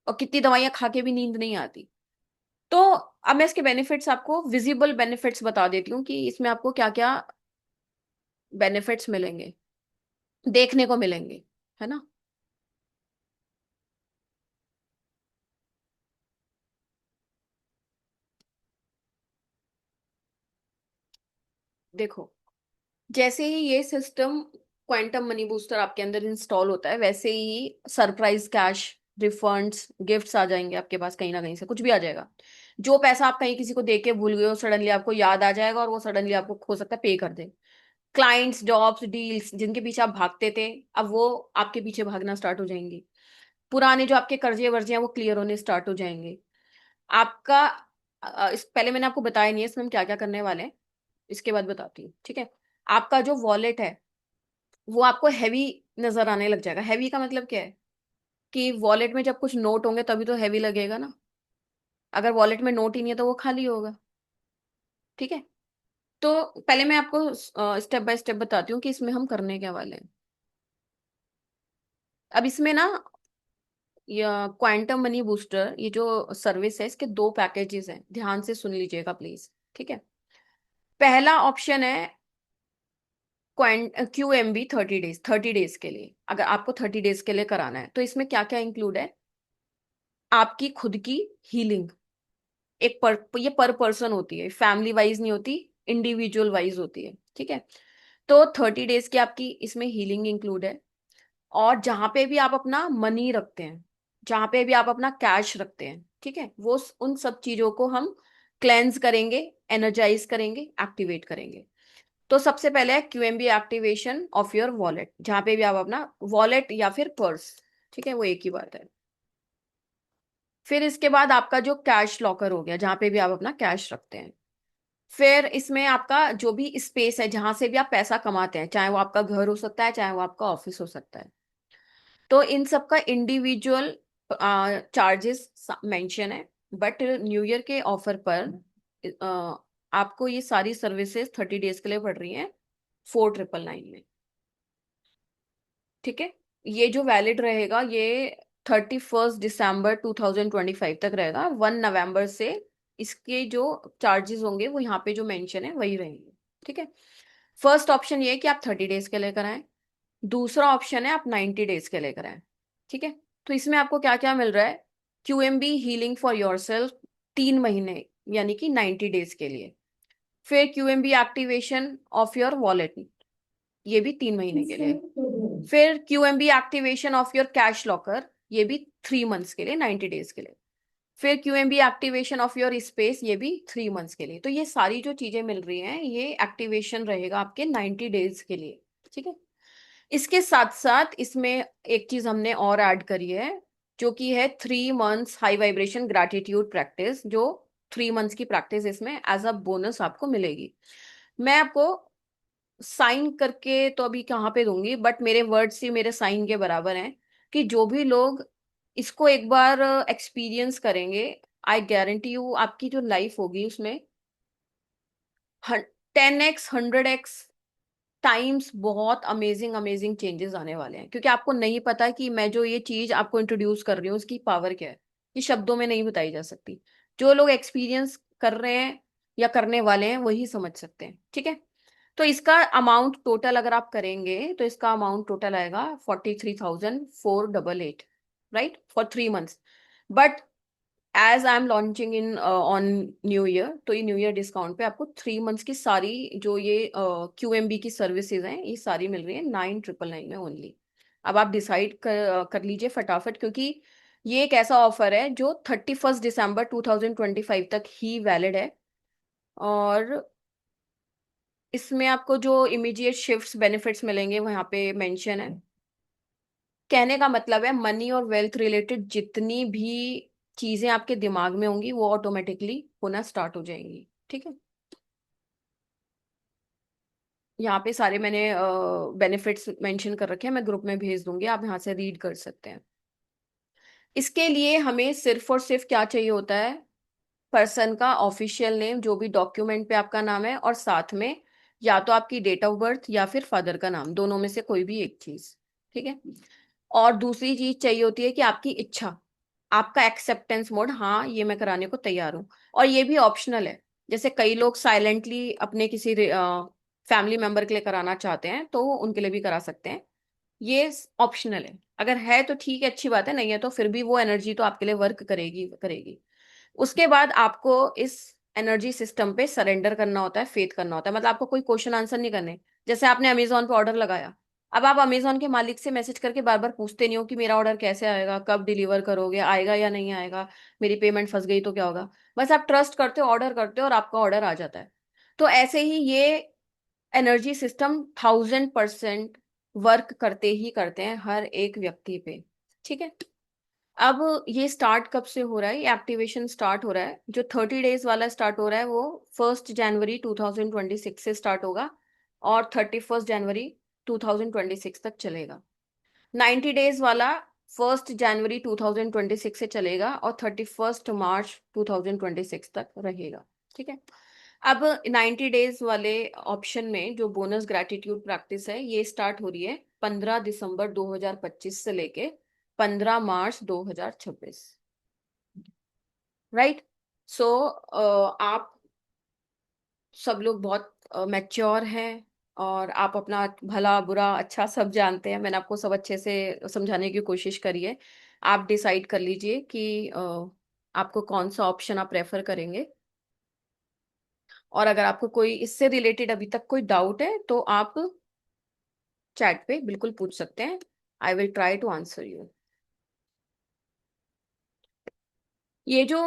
और कितनी दवाइयां खा के भी नींद नहीं आती। तो अब मैं इसके बेनिफिट्स, आपको विजिबल बेनिफिट्स बता देती हूँ कि इसमें आपको क्या क्या बेनिफिट्स मिलेंगे, देखने को मिलेंगे, है ना। देखो, जैसे ही ये सिस्टम क्वांटम मनी बूस्टर आपके अंदर इंस्टॉल होता है, वैसे ही सरप्राइज कैश, रिफंड्स, गिफ्ट्स आ जाएंगे आपके पास, कहीं ना कहीं से कुछ भी आ जाएगा। जो पैसा आप कहीं किसी को दे के भूल गए हो, सडनली आपको याद आ जाएगा, और वो सडनली आपको हो सकता है पे कर दे। क्लाइंट्स, जॉब्स, डील्स जिनके पीछे आप भागते थे, अब वो आपके पीछे भागना स्टार्ट हो जाएंगी। पुराने जो आपके कर्जे वर्जे हैं, वो क्लियर होने स्टार्ट हो जाएंगे। आपका इस पहले मैंने आपको बताया नहीं है इसमें हम क्या क्या करने वाले हैं, इसके बाद बताती हूँ। ठीक है। आपका जो वॉलेट है, वो आपको हैवी नजर आने लग जाएगा। हैवी का मतलब क्या है कि वॉलेट में जब कुछ नोट होंगे तभी तो हैवी लगेगा ना, अगर वॉलेट में नोट ही नहीं है तो वो खाली होगा। ठीक है। तो पहले मैं आपको स्टेप बाय स्टेप बताती हूँ कि इसमें हम करने क्या वाले हैं। अब इसमें ना, या क्वांटम मनी बूस्टर, ये जो सर्विस है, इसके दो पैकेजेस हैं, ध्यान से सुन लीजिएगा प्लीज। ठीक है। पहला ऑप्शन है QMB 30 डेज, 30 डेज के लिए। अगर आपको 30 डेज के लिए कराना है, तो इसमें क्या क्या इंक्लूड है, आपकी खुद की हीलिंग, ये पर पर्सन होती है, फैमिली वाइज नहीं होती, इंडिविजुअल वाइज होती है, ठीक है। तो 30 डेज की आपकी इसमें हीलिंग इंक्लूड है। और जहां पे भी आप अपना मनी रखते हैं, जहां पे भी आप अपना कैश रखते हैं, ठीक है, उन सब चीजों को हम क्लेंज करेंगे, एनर्जाइज करेंगे, एक्टिवेट करेंगे। तो सबसे पहले है क्यूएमबी एक्टिवेशन ऑफ योर वॉलेट, जहां पे भी आप अपना वॉलेट या फिर पर्स, ठीक है, वो एक ही बात है। फिर इसके बाद आपका जो कैश लॉकर हो गया, जहां पे भी आप अपना कैश रखते हैं। फिर इसमें आपका जो भी स्पेस है जहां से भी आप पैसा कमाते हैं, चाहे वो आपका घर हो सकता है, चाहे वो आपका ऑफिस हो सकता है, तो इन सब का इंडिविजुअल चार्जेस मेंशन है। बट न्यू ईयर के ऑफर पर आपको ये सारी सर्विसेज 30 डेज के लिए पड़ रही हैं 4999 में, ठीक है। ये जो वैलिड रहेगा ये 31 दिसंबर 2025 तक रहेगा। 1 नवंबर से इसके जो चार्जेस होंगे वो यहाँ पे जो मेंशन है वही रहेंगे, ठीक है। फर्स्ट ऑप्शन ये है कि आप 30 डेज के लिए कराएं, दूसरा ऑप्शन है आप 90 डेज के लिए कराएं, ठीक है। तो इसमें आपको क्या क्या मिल रहा है, क्यूएमबी हीलिंग फॉर योरसेल्फ 3 महीने यानी कि 90 डेज के लिए। फिर QMB activation of your wallet, ये भी 3 महीने के लिए। फिर QMB activation of your cash locker, ये भी 3 मंथ्स के लिए, 90 डेज के लिए। फिर QMB activation of your space, ये भी 3 मंथ्स के लिए। तो ये सारी जो चीजें मिल रही हैं ये एक्टिवेशन रहेगा आपके 90 डेज के लिए, ठीक है। इसके साथ साथ इसमें एक चीज हमने और ऐड करी है, जो कि है 3 months high vibration gratitude practice, जो 3 मंथ्स की प्रैक्टिस इसमें एज अ बोनस आपको मिलेगी। मैं आपको साइन करके तो अभी कहाँ पे दूंगी, बट मेरे वर्ड्स ही मेरे साइन के बराबर हैं कि जो भी लोग इसको एक बार एक्सपीरियंस करेंगे, आई गारंटी यू आपकी जो लाइफ होगी उसमें 10x 100x टाइम्स बहुत अमेजिंग अमेजिंग चेंजेस आने वाले हैं। क्योंकि आपको नहीं पता कि मैं जो ये चीज आपको इंट्रोड्यूस कर रही हूँ उसकी पावर क्या है, ये शब्दों में नहीं बताई जा सकती। जो लोग एक्सपीरियंस कर रहे हैं या करने वाले हैं वही समझ सकते हैं, ठीक है। तो इसका अमाउंट टोटल अगर आप करेंगे तो इसका अमाउंट टोटल आएगा 43,488, right, for 3 months. But as I am launching in on new year, तो ये न्यू ईयर डिस्काउंट पे आपको 3 मंथ्स की सारी जो ये क्यूएमबी की सर्विसेज हैं ये सारी मिल रही है 9,999 में ओनली। अब आप डिसाइड कर लीजिए फटाफट, क्योंकि ये एक ऐसा ऑफर है जो 31 दिसंबर 2025 तक ही वैलिड है। और इसमें आपको जो इमीडिएट शिफ्ट्स बेनिफिट्स मिलेंगे वो यहाँ पे मेंशन है। कहने का मतलब है मनी और वेल्थ रिलेटेड जितनी भी चीजें आपके दिमाग में होंगी वो ऑटोमेटिकली होना स्टार्ट हो जाएंगी, ठीक है। यहाँ पे सारे मैंने बेनिफिट्स मेंशन कर रखे हैं, मैं ग्रुप में भेज दूंगी, आप यहाँ से रीड कर सकते हैं। इसके लिए हमें सिर्फ और सिर्फ क्या चाहिए होता है, पर्सन का ऑफिशियल नेम, जो भी डॉक्यूमेंट पे आपका नाम है, और साथ में या तो आपकी डेट ऑफ बर्थ या फिर फादर का नाम, दोनों में से कोई भी एक चीज, ठीक है। और दूसरी चीज चाहिए होती है कि आपकी इच्छा, आपका एक्सेप्टेंस मोड, हाँ ये मैं कराने को तैयार हूँ। और ये भी ऑप्शनल है, जैसे कई लोग साइलेंटली अपने किसी फैमिली मेंबर के लिए कराना चाहते हैं तो वो उनके लिए भी करा सकते हैं, ये ऑप्शनल है। अगर है तो ठीक है, अच्छी बात है, नहीं है तो फिर भी वो एनर्जी तो आपके लिए वर्क करेगी करेगी। उसके बाद आपको इस एनर्जी सिस्टम पे सरेंडर करना होता है, फेथ करना होता है। मतलब आपको कोई क्वेश्चन आंसर नहीं करने। जैसे आपने अमेजोन पे ऑर्डर लगाया, अब आप अमेजोन के मालिक से मैसेज करके बार बार पूछते नहीं हो कि मेरा ऑर्डर कैसे आएगा, कब डिलीवर करोगे, आएगा या नहीं आएगा, मेरी पेमेंट फंस गई तो क्या होगा। बस आप ट्रस्ट करते हो, ऑर्डर करते हो और आपका ऑर्डर आ जाता है। तो ऐसे ही ये एनर्जी सिस्टम 1000% वर्क करते ही करते हैं हर एक व्यक्ति पे, ठीक है। अब ये स्टार्ट कब से हो रहा है, ये एक्टिवेशन स्टार्ट हो रहा है, जो 30 डेज वाला स्टार्ट हो रहा है वो 1 जनवरी 2026 से स्टार्ट होगा और 31 जनवरी 2026 तक चलेगा। 90 डेज वाला 1 जनवरी 2026 से चलेगा और 31 मार्च 2026 तक रहेगा, ठीक है। अब 90 डेज वाले ऑप्शन में जो बोनस ग्रैटिट्यूड प्रैक्टिस है ये स्टार्ट हो रही है 15 दिसंबर 2025 से लेके 15 मार्च 2026, राइट। सो आप सब लोग बहुत मैच्योर हैं और आप अपना भला बुरा अच्छा सब जानते हैं। मैंने आपको सब अच्छे से समझाने की कोशिश करी है। आप डिसाइड कर लीजिए कि आपको कौन सा ऑप्शन आप प्रेफर करेंगे। और अगर आपको कोई इससे रिलेटेड अभी तक कोई डाउट है तो आप चैट पे बिल्कुल पूछ सकते हैं। I will try to answer you. ये जो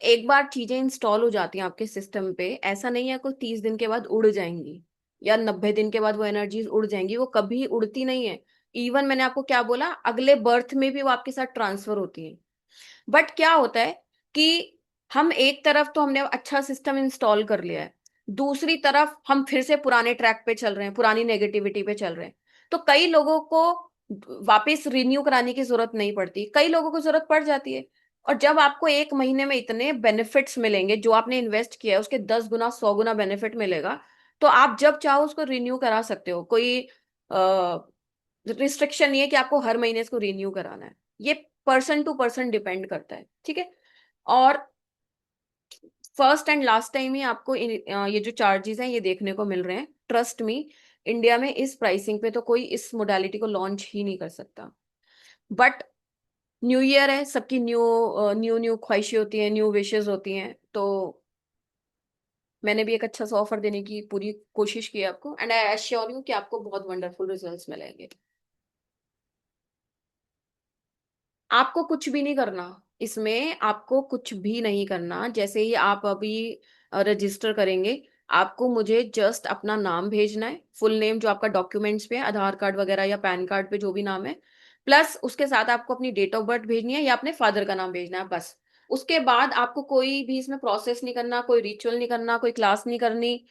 एक बार चीजें इंस्टॉल हो जाती हैं आपके सिस्टम पे, ऐसा नहीं है कोई 30 दिन के बाद उड़ जाएंगी या 90 दिन के बाद वो एनर्जीज उड़ जाएंगी, वो कभी उड़ती नहीं है। इवन मैंने आपको क्या बोला, अगले बर्थ में भी वो आपके साथ ट्रांसफर होती है। बट क्या होता है कि हम एक तरफ तो हमने अच्छा सिस्टम इंस्टॉल कर लिया है, दूसरी तरफ हम फिर से पुराने ट्रैक पे चल रहे हैं, पुरानी नेगेटिविटी पे चल रहे हैं। तो कई लोगों को वापस रिन्यू कराने की जरूरत नहीं पड़ती, कई लोगों को जरूरत पड़ जाती है। और जब आपको एक महीने में इतने बेनिफिट्स मिलेंगे, जो आपने इन्वेस्ट किया है उसके 10 गुना 100 गुना बेनिफिट मिलेगा, तो आप जब चाहो उसको रिन्यू करा सकते हो। कोई रिस्ट्रिक्शन नहीं है कि आपको हर महीने इसको रिन्यू कराना है। ये पर्सन टू पर्सन डिपेंड करता है, ठीक है। और फर्स्ट एंड लास्ट टाइम ही आपको ये जो चार्जेस हैं ये देखने को मिल रहे हैं। ट्रस्ट मी, इंडिया में इस प्राइसिंग पे तो कोई इस मोडालिटी को लॉन्च ही नहीं कर सकता। बट न्यू ईयर है, सबकी न्यू न्यू न्यू ख्वाहिशें होती हैं, न्यू विशेस होती हैं। तो मैंने भी एक अच्छा सा ऑफर देने की पूरी कोशिश की है आपको, एंड आई एश्योर यू कि आपको बहुत वंडरफुल रिजल्ट्स मिलेंगे। आपको कुछ भी नहीं करना इसमें, आपको कुछ भी नहीं करना। जैसे ही आप अभी रजिस्टर करेंगे, आपको मुझे जस्ट अपना नाम भेजना है, फुल नेम जो आपका डॉक्यूमेंट्स पे है, आधार कार्ड वगैरह या पैन कार्ड पे जो भी नाम है, प्लस उसके साथ आपको अपनी डेट ऑफ बर्थ भेजनी है या अपने फादर का नाम भेजना है, बस। उसके बाद आपको कोई भी इसमें प्रोसेस नहीं करना, कोई रिचुअल नहीं करना, कोई क्लास नहीं करनी,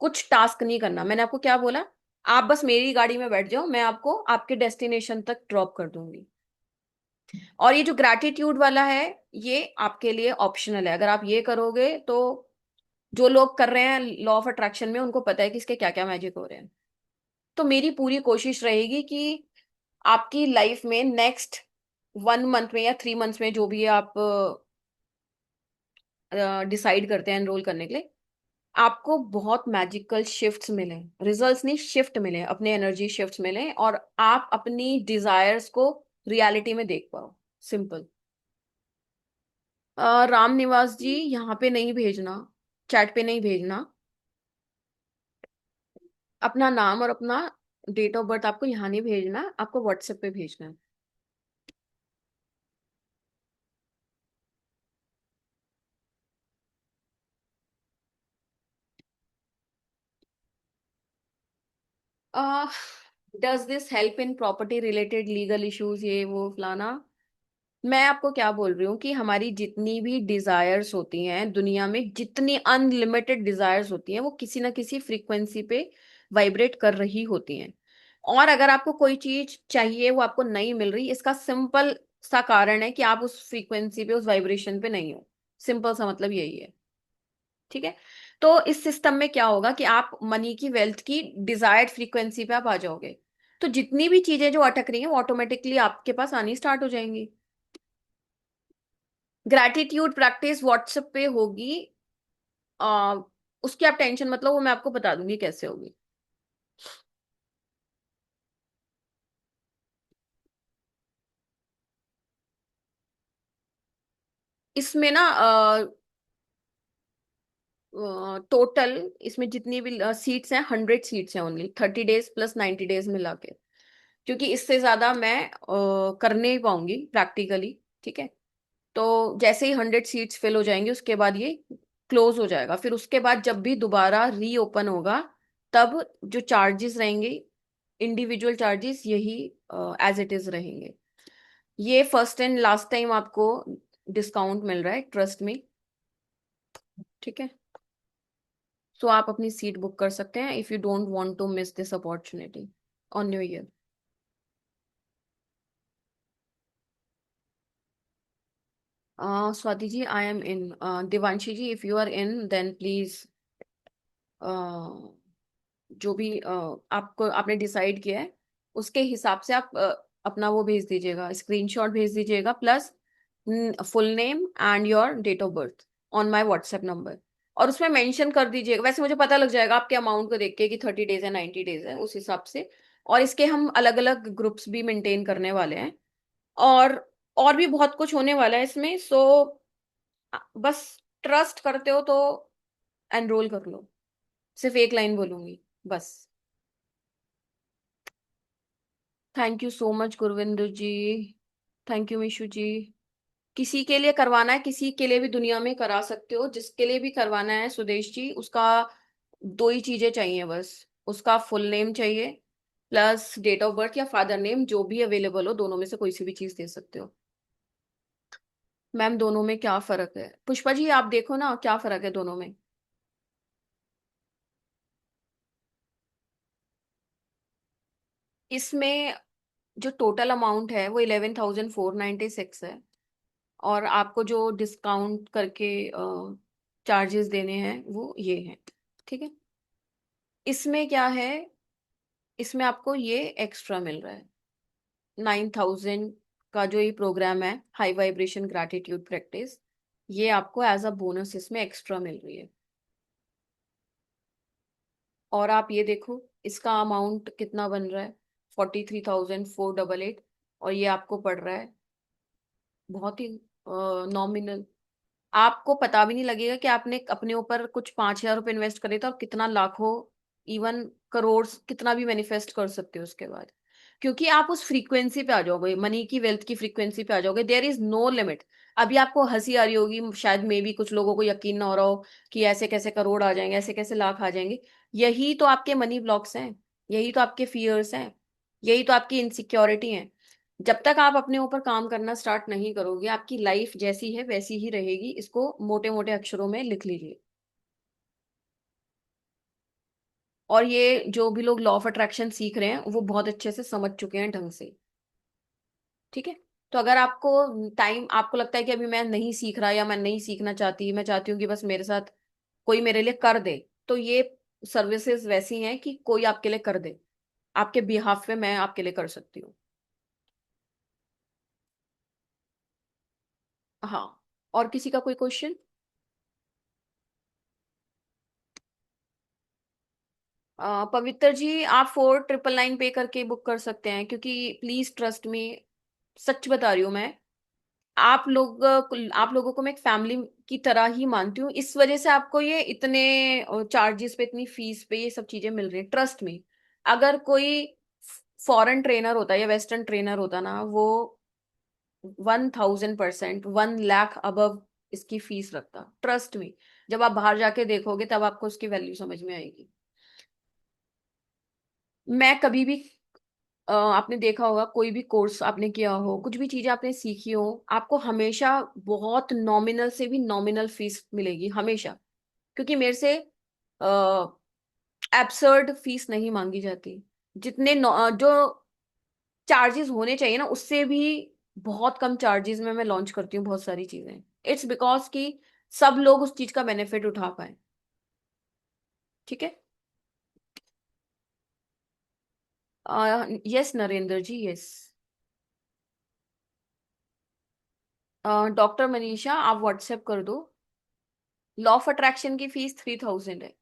कुछ टास्क नहीं करना। मैंने आपको क्या बोला, आप बस मेरी गाड़ी में बैठ जाओ, मैं आपको आपके डेस्टिनेशन तक ड्रॉप कर दूंगी। और ये जो ग्रैटिट्यूड वाला है, ये आपके लिए ऑप्शनल है। अगर आप ये करोगे तो जो लोग कर रहे हैं लॉ ऑफ अट्रैक्शन में, उनको पता है कि इसके क्या क्या मैजिक हो रहे हैं। तो मेरी पूरी कोशिश रहेगी कि आपकी लाइफ में नेक्स्ट 1 मंथ में या 3 मंथ्स में, जो भी आप डिसाइड करते हैं एनरोल करने के लिए, आपको बहुत मैजिकल शिफ्ट्स मिले, रिजल्ट्स नहीं शिफ्ट मिले, अपने एनर्जी शिफ्ट्स मिले, और आप अपनी डिजायर्स को रियलिटी में देख पाओ। सिंपल। राम निवास जी, यहाँ पे नहीं भेजना, चैट पे नहीं भेजना। अपना नाम और अपना डेट ऑफ बर्थ आपको यहाँ नहीं भेजना, आपको व्हाट्सएप पे भेजना है। Does this help in property related legal issues, ये वो फलाना। मैं आपको क्या बोल रही हूँ कि हमारी जितनी भी डिजायर्स होती हैं दुनिया में, जितनी अनलिमिटेड डिजायर्स होती हैं, वो किसी ना किसी फ्रीक्वेंसी पे वाइब्रेट कर रही होती हैं। और अगर आपको कोई चीज चाहिए वो आपको नहीं मिल रही, इसका सिंपल सा कारण है कि आप उस फ्रीक्वेंसी पे, उस वाइब्रेशन पे नहीं हो। सिंपल सा मतलब यही है, ठीक है। तो इस सिस्टम में क्या होगा कि आप मनी की, वेल्थ की डिजायर्ड फ्रीक्वेंसी पे आप आ जाओगे, तो जितनी भी चीजें जो अटक रही हैं वो ऑटोमेटिकली आपके पास आनी स्टार्ट हो जाएंगी। ग्रैटिट्यूड प्रैक्टिस व्हाट्सएप पे होगी। आ, उसकी आप टेंशन मतलब, वो मैं आपको बता दूंगी कैसे होगी। इसमें ना टोटल इसमें जितनी भी सीट्स हैं, 100 सीट्स हैं ओनली, 30 डेज प्लस 90 डेज मिला के। क्योंकि इससे ज्यादा मैं कर नहीं पाऊंगी प्रैक्टिकली, ठीक है। तो जैसे ही 100 सीट्स फिल हो जाएंगी, उसके बाद ये क्लोज हो जाएगा। फिर उसके बाद जब भी दोबारा रीओपन होगा, तब जो चार्जेस रहेंगे, इंडिविजुअल चार्जेस, यही एज इट इज रहेंगे। ये फर्स्ट एंड लास्ट टाइम आपको डिस्काउंट मिल रहा है, ट्रस्ट में, ठीक है। सो आप अपनी सीट बुक कर सकते हैं if you don't want to miss this opportunity on new year. Swati ji, I am in. Divanshi ji, if you are in then please, जो भी आपको आपने डिसाइड किया है उसके हिसाब से आप अपना वो भेज दीजिएगा, स्क्रीनशॉट भेज दीजिएगा, plus full name and your date of birth on my WhatsApp number. और उसमें मेंशन कर दीजिएगा, वैसे मुझे पता लग जाएगा आपके अमाउंट को देख के कि 30 डेज है 90 डेज है, उस हिसाब से। और इसके हम अलग अलग ग्रुप्स भी मेंटेन करने वाले हैं। और और भी बहुत कुछ होने वाला है इसमें, सो बस ट्रस्ट करते हो तो एनरोल कर लो। सिर्फ एक लाइन बोलूंगी बस। Thank you so much Gurvinder ji. Thank you Mishu ji. किसी के लिए करवाना है, किसी के लिए भी दुनिया में करा सकते हो, जिसके लिए भी करवाना है सुदेश जी, उसका दो ही चीजें चाहिए बस। उसका फुल नेम चाहिए प्लस डेट ऑफ बर्थ या फादर नेम, जो भी अवेलेबल हो, दोनों में से कोई सी भी चीज दे सकते हो। मैम दोनों में क्या फर्क है? पुष्पा जी आप देखो ना क्या फर्क है दोनों में। इसमें जो टोटल अमाउंट है वो 11,496 है, और आपको जो डिस्काउंट करके चार्जेस देने हैं वो ये हैं। ठीक है। इसमें क्या है, इसमें आपको ये एक्स्ट्रा मिल रहा है 9,000 का जो ये प्रोग्राम है, हाई वाइब्रेशन ग्रैटिट्यूड प्रैक्टिस, ये आपको एज अ बोनस इसमें एक्स्ट्रा मिल रही है। और आप ये देखो इसका अमाउंट कितना बन रहा है, 43,488, और ये आपको पड़ रहा है बहुत ही नॉमिनल। आपको पता भी नहीं लगेगा कि आपने अपने ऊपर कुछ 5,000 रुपये इन्वेस्ट करे थे और कितना लाखों, इवन करोड़ कितना भी मैनिफेस्ट कर सकते हो उसके बाद, क्योंकि आप उस फ्रीक्वेंसी पे आ जाओगे, मनी की वेल्थ की फ्रीक्वेंसी पे आ जाओगे। There is no limit. अभी आपको हंसी आ रही होगी शायद, मे भी कुछ लोगों को यकीन ना हो रहा हो कि ऐसे कैसे करोड़ आ जाएंगे, ऐसे कैसे लाख आ जाएंगे। यही तो आपके मनी ब्लॉक्स हैं, यही तो आपके फियर्स हैं, यही तो आपकी इनसिक्योरिटी है। जब तक आप अपने ऊपर काम करना स्टार्ट नहीं करोगे, आपकी लाइफ जैसी है वैसी ही रहेगी। इसको मोटे मोटे अक्षरों में लिख लीजिए। और ये जो भी लोग लॉ ऑफ अट्रैक्शन सीख रहे हैं वो बहुत अच्छे से समझ चुके हैं ढंग से। ठीक है। तो अगर आपको टाइम, आपको लगता है कि अभी मैं नहीं सीख रहा या मैं नहीं सीखना चाहती, मैं चाहती हूँ कि बस मेरे साथ कोई मेरे लिए कर दे, तो ये सर्विसेज वैसी हैं कि कोई आपके लिए कर दे, आपके बिहाफ पे मैं आपके लिए कर सकती हूँ। हाँ। और किसी का कोई क्वेश्चन? पवित्र जी आप 4,999 पे करके बुक कर सकते हैं, क्योंकि प्लीज ट्रस्ट में, सच बता रही हूँ मैं, आप लोगों को मैं एक फैमिली की तरह ही मानती हूँ, इस वजह से आपको ये इतने चार्जेस पे, इतनी फीस पे ये सब चीजें मिल रही है। ट्रस्ट में, अगर कोई फॉरेन ट्रेनर होता या वेस्टर्न ट्रेनर होता ना, वो 1,000%, 1 लाख अबव इसकी फीस रखता। ट्रस्ट में, जब आप बाहर जाके देखोगे तब आपको उसकी वैल्यू समझ में आएगी। मैं कभी भी आपने देखा होगा, कोई भी कोर्स आपने किया हो, कुछ भी चीजें आपने सीखी हो, आपको हमेशा बहुत नॉमिनल से भी नॉमिनल फीस मिलेगी हमेशा, क्योंकि मेरे से एब्सर्ड फीस नहीं मांगी जाती। जितने जो चार्जेस होने चाहिए ना, उससे भी बहुत कम चार्जेस में मैं लॉन्च करती हूँ बहुत सारी चीजें। इट्स बिकॉज कि सब लोग उस चीज का बेनिफिट उठा पाए। ठीक है। यस नरेंद्र जी, यस। डॉक्टर मनीषा आप व्हाट्सएप कर दो। लॉ ऑफ अट्रैक्शन की फीस 3,000 है।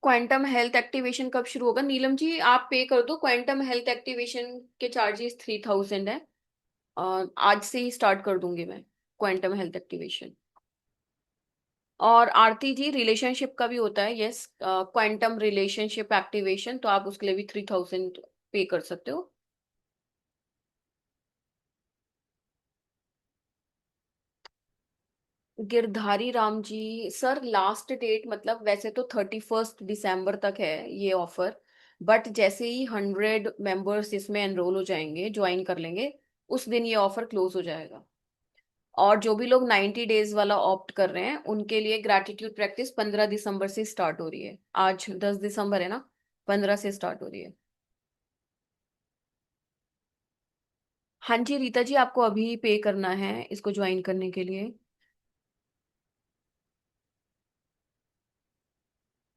क्वांटम हेल्थ एक्टिवेशन कब शुरू होगा? नीलम जी आप पे कर दो। क्वांटम हेल्थ एक्टिवेशन के चार्जेस 3,000 है, और आज से ही स्टार्ट कर दूंगी मैं क्वांटम हेल्थ एक्टिवेशन। और आरती जी रिलेशनशिप का भी होता है, यस, क्वांटम रिलेशनशिप एक्टिवेशन, तो आप उसके लिए भी 3,000 पे कर सकते हो। Girdhari Ram ji sir, last date मतलब वैसे तो 31 दिसंबर तक है ये ऑफर, बट जैसे ही 100 मेंबर्स इसमें एनरोल हो जाएंगे, ज्वाइन कर लेंगे, उस दिन ये ऑफर क्लोज हो जाएगा। और जो भी लोग 90 डेज वाला ऑप्ट कर रहे हैं उनके लिए ग्रैटिट्यूड प्रैक्टिस 15 दिसंबर से स्टार्ट हो रही है। आज 10 दिसंबर है ना, 15 से स्टार्ट हो रही है। हाँ जी रीता जी, आपको अभी पे करना है इसको ज्वाइन करने के लिए।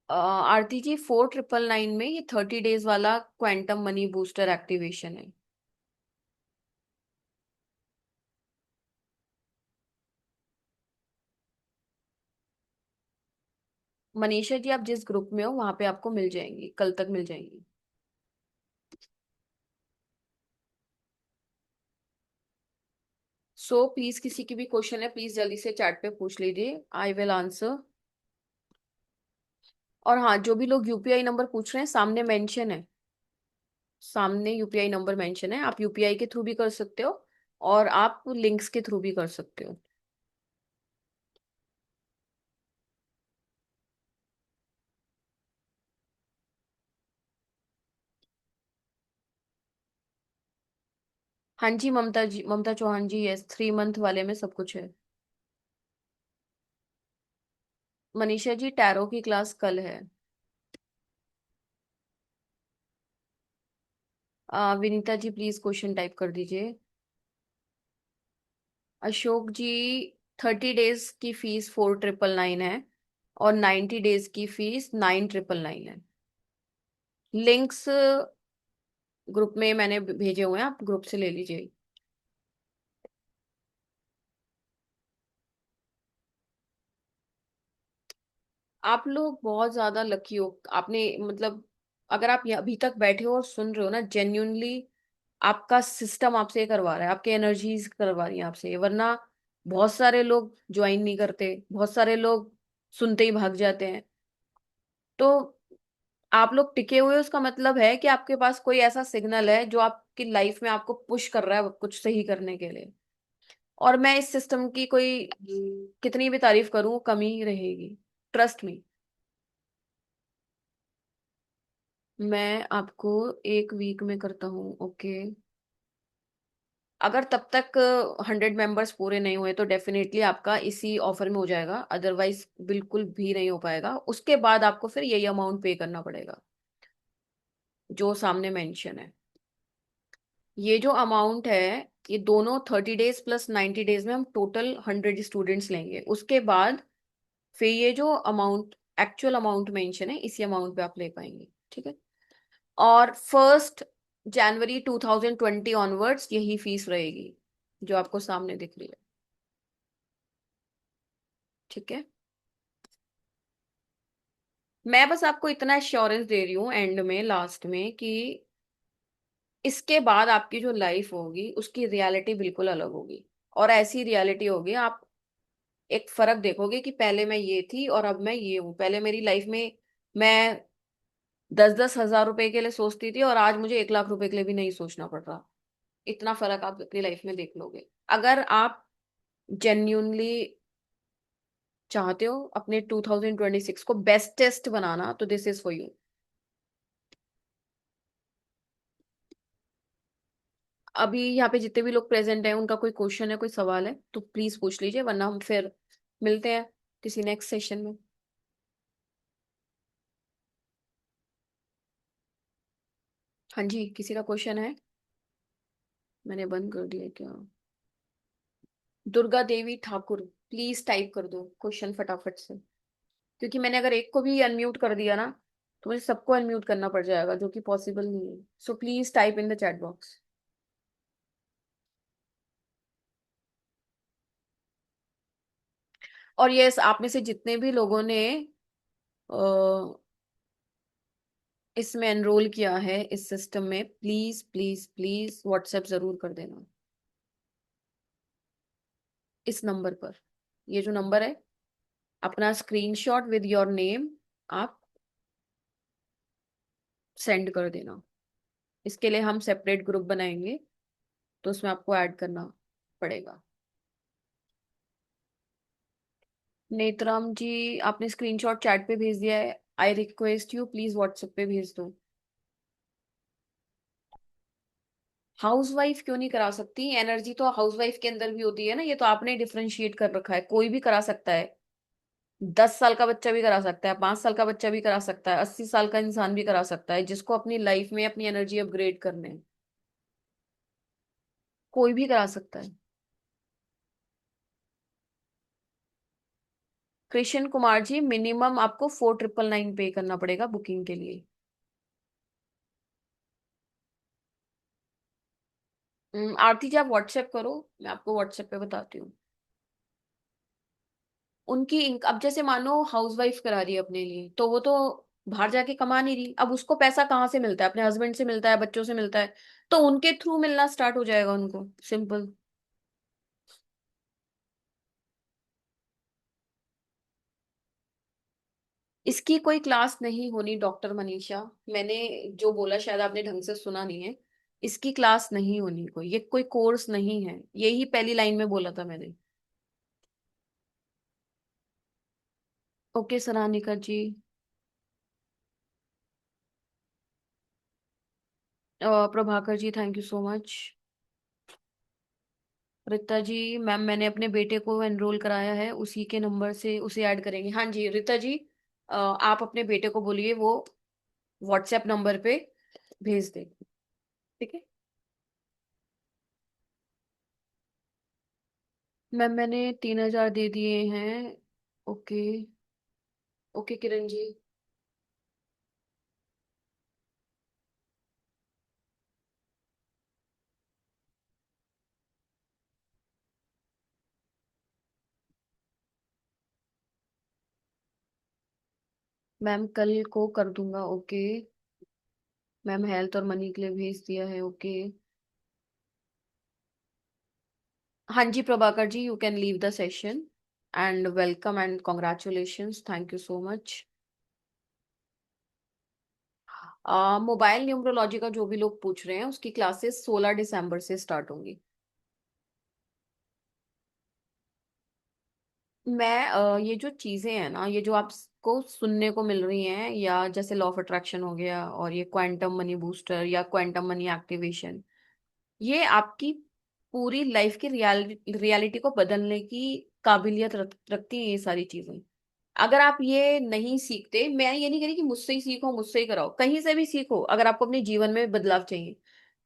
आरती जी 4,999 में ये 30 डेज वाला क्वांटम मनी बूस्टर एक्टिवेशन है। मनीषा जी, आप जिस ग्रुप में हो वहां पे आपको मिल जाएंगी, कल तक मिल जाएंगी। सो प्लीज किसी की भी क्वेश्चन है प्लीज जल्दी से चैट पे पूछ लीजिए, आई विल आंसर। और हाँ, जो भी लोग यूपीआई नंबर पूछ रहे हैं, सामने मेंशन है, सामने यूपीआई नंबर मेंशन है। आप यूपीआई के थ्रू भी कर सकते हो और आप लिंक्स के थ्रू भी कर सकते हो। हाँ जी ममता जी, ममता चौहान जी, यस 3 मंथ वाले में सब कुछ है। मनीषा जी, टैरो की क्लास कल है। Vinita ji please question type कर दीजिए। अशोक जी, 30 डेज की फीस 4999 है और 90 डेज की फीस 9999 है। लिंक्स ग्रुप में मैंने भेजे हुए हैं, आप ग्रुप से ले लीजिए। आप लोग बहुत ज्यादा लकी हो, आपने मतलब अगर आप अभी तक बैठे हो और सुन रहे हो ना, जेन्यूनली आपका सिस्टम आपसे ये करवा रहा है, आपके एनर्जीज करवा रही है आपसे, वरना बहुत सारे लोग ज्वाइन नहीं करते, बहुत सारे लोग सुनते ही भाग जाते हैं। तो आप लोग टिके हुए हो, उसका मतलब है कि आपके पास कोई ऐसा सिग्नल है जो आपकी लाइफ में आपको पुश कर रहा है कुछ सही करने के लिए। और मैं इस सिस्टम की कोई कितनी भी तारीफ करूं कमी रहेगी, ट्रस्ट मी। मैं आपको 1 वीक में करता हूँ, ओके। अगर तब तक 100 मेंबर्स पूरे नहीं हुए तो डेफिनेटली आपका इसी ऑफर में हो जाएगा, अदरवाइज बिल्कुल भी नहीं हो पाएगा। उसके बाद आपको फिर यही अमाउंट पे करना पड़ेगा जो सामने मेंशन है। ये जो अमाउंट है, ये दोनों 30 डेज प्लस 90 डेज में हम टोटल 100 स्टूडेंट्स लेंगे। उसके बाद फिर ये जो अमाउंट, एक्चुअल अमाउंट मेंशन है, इसी अमाउंट पे आप ले पाएंगे, ठीक है। और 1 जनवरी 2020 ऑनवर्ड्स यही फीस रहेगी जो आपको सामने दिख रही है, ठीक है। मैं बस आपको इतना एश्योरेंस दे रही हूँ एंड में, लास्ट में, कि इसके बाद आपकी जो लाइफ होगी उसकी रियलिटी बिल्कुल अलग होगी। और ऐसी रियलिटी होगी, आप एक फर्क देखोगे कि पहले मैं ये थी और अब मैं ये हूँ। पहले मेरी लाइफ में मैं 10-10 हजार रुपए के लिए सोचती थी और आज मुझे 1 लाख रुपए के लिए भी नहीं सोचना पड़ रहा। इतना फर्क आप अपनी लाइफ में देख लोगे अगर आप जेन्यूनली चाहते हो अपने 2026 को बेस्टेस्ट बनाना, तो दिस इज फॉर यू। अभी यहाँ पे जितने भी लोग प्रेजेंट हैं, उनका कोई क्वेश्चन है, कोई सवाल है तो प्लीज पूछ लीजिए, वरना हम फिर मिलते हैं किसी नेक्स्ट सेशन में। हाँ जी, किसी का क्वेश्चन है? मैंने बंद कर दिया क्या? दुर्गा देवी ठाकुर, प्लीज टाइप कर दो क्वेश्चन फटाफट से, क्योंकि मैंने अगर एक को भी अनम्यूट कर दिया ना तो मुझे सबको अनम्यूट करना पड़ जाएगा, जो कि पॉसिबल नहीं है। So please type in the chat box. और यस, आप में से जितने भी लोगों ने इसमें एनरोल किया है इस सिस्टम में, प्लीज प्लीज प्लीज व्हाट्सएप जरूर कर देना इस नंबर पर। ये जो नंबर है, अपना स्क्रीनशॉट विद योर नेम आप सेंड कर देना। इसके लिए हम सेपरेट ग्रुप बनाएंगे, तो उसमें आपको ऐड करना पड़ेगा। नेत्राम जी, आपने स्क्रीनशॉट चैट पे भेज दिया है, I request you please WhatsApp पे भेज दो। हाउसवाइफ क्यों नहीं करा सकती? एनर्जी तो हाउसवाइफ के अंदर भी होती है ना, ये तो आपने डिफरेंशिएट कर रखा है। कोई भी करा सकता है, 10 साल का बच्चा भी करा सकता है, 5 साल का बच्चा भी करा सकता है, 80 साल का इंसान भी करा सकता है, जिसको अपनी लाइफ में अपनी एनर्जी अपग्रेड करने हैं। कोई भी करा सकता है। कृष्ण कुमार जी, मिनिमम आपको 4999 पे करना पड़ेगा बुकिंग के लिए। आरती जी, आप व्हाट्सएप करो, मैं आपको व्हाट्सएप पे बताती हूँ। अब जैसे मानो हाउसवाइफ करा रही है अपने लिए, तो वो तो बाहर जाके कमा नहीं रही, अब उसको पैसा कहाँ से मिलता है? अपने हस्बैंड से मिलता है, बच्चों से मिलता है, तो उनके थ्रू मिलना स्टार्ट हो जाएगा उनको, सिंपल। इसकी कोई क्लास नहीं होनी डॉक्टर मनीषा। मैंने जो बोला शायद आपने ढंग से सुना नहीं है। इसकी क्लास नहीं होनी कोई, ये कोई कोर्स नहीं है, यही पहली लाइन में बोला था मैंने। Okay Saranika ji. Prabhakar ji thank you so much. Rita ji, ma'am मैंने अपने बेटे को एनरोल कराया है, उसी के नंबर से उसे ऐड करेंगे। हाँ जी रिता जी, आप अपने बेटे को बोलिए वो व्हाट्सएप नंबर पे भेज दे, ठीक है। मैम मैंने 3,000 दे दिए हैं। Okay. Okay Kiran ji. Ma'am कल को कर दूंगा, ओके। मैम हेल्थ और मनी के लिए भेज दिया है, ओके। हाँ जी Prabhakar ji, you can leave the session and welcome and congratulations, thank you so much. Mobile numerology का जो भी लोग पूछ रहे हैं, उसकी क्लासेस 16 दिसंबर से स्टार्ट होंगी। ये जो चीजें हैं ना, ये जो आपको सुनने को मिल रही हैं, या जैसे लॉ ऑफ अट्रैक्शन हो गया, और ये क्वांटम मनी बूस्टर या क्वांटम मनी एक्टिवेशन, ये आपकी पूरी लाइफ की रियलिटी को बदलने की काबिलियत रखती है ये सारी चीजें। अगर आप ये नहीं सीखते, मैं ये नहीं कह रही कि मुझसे ही सीखो, मुझसे ही कराओ, कहीं से भी सीखो अगर आपको अपने जीवन में बदलाव चाहिए,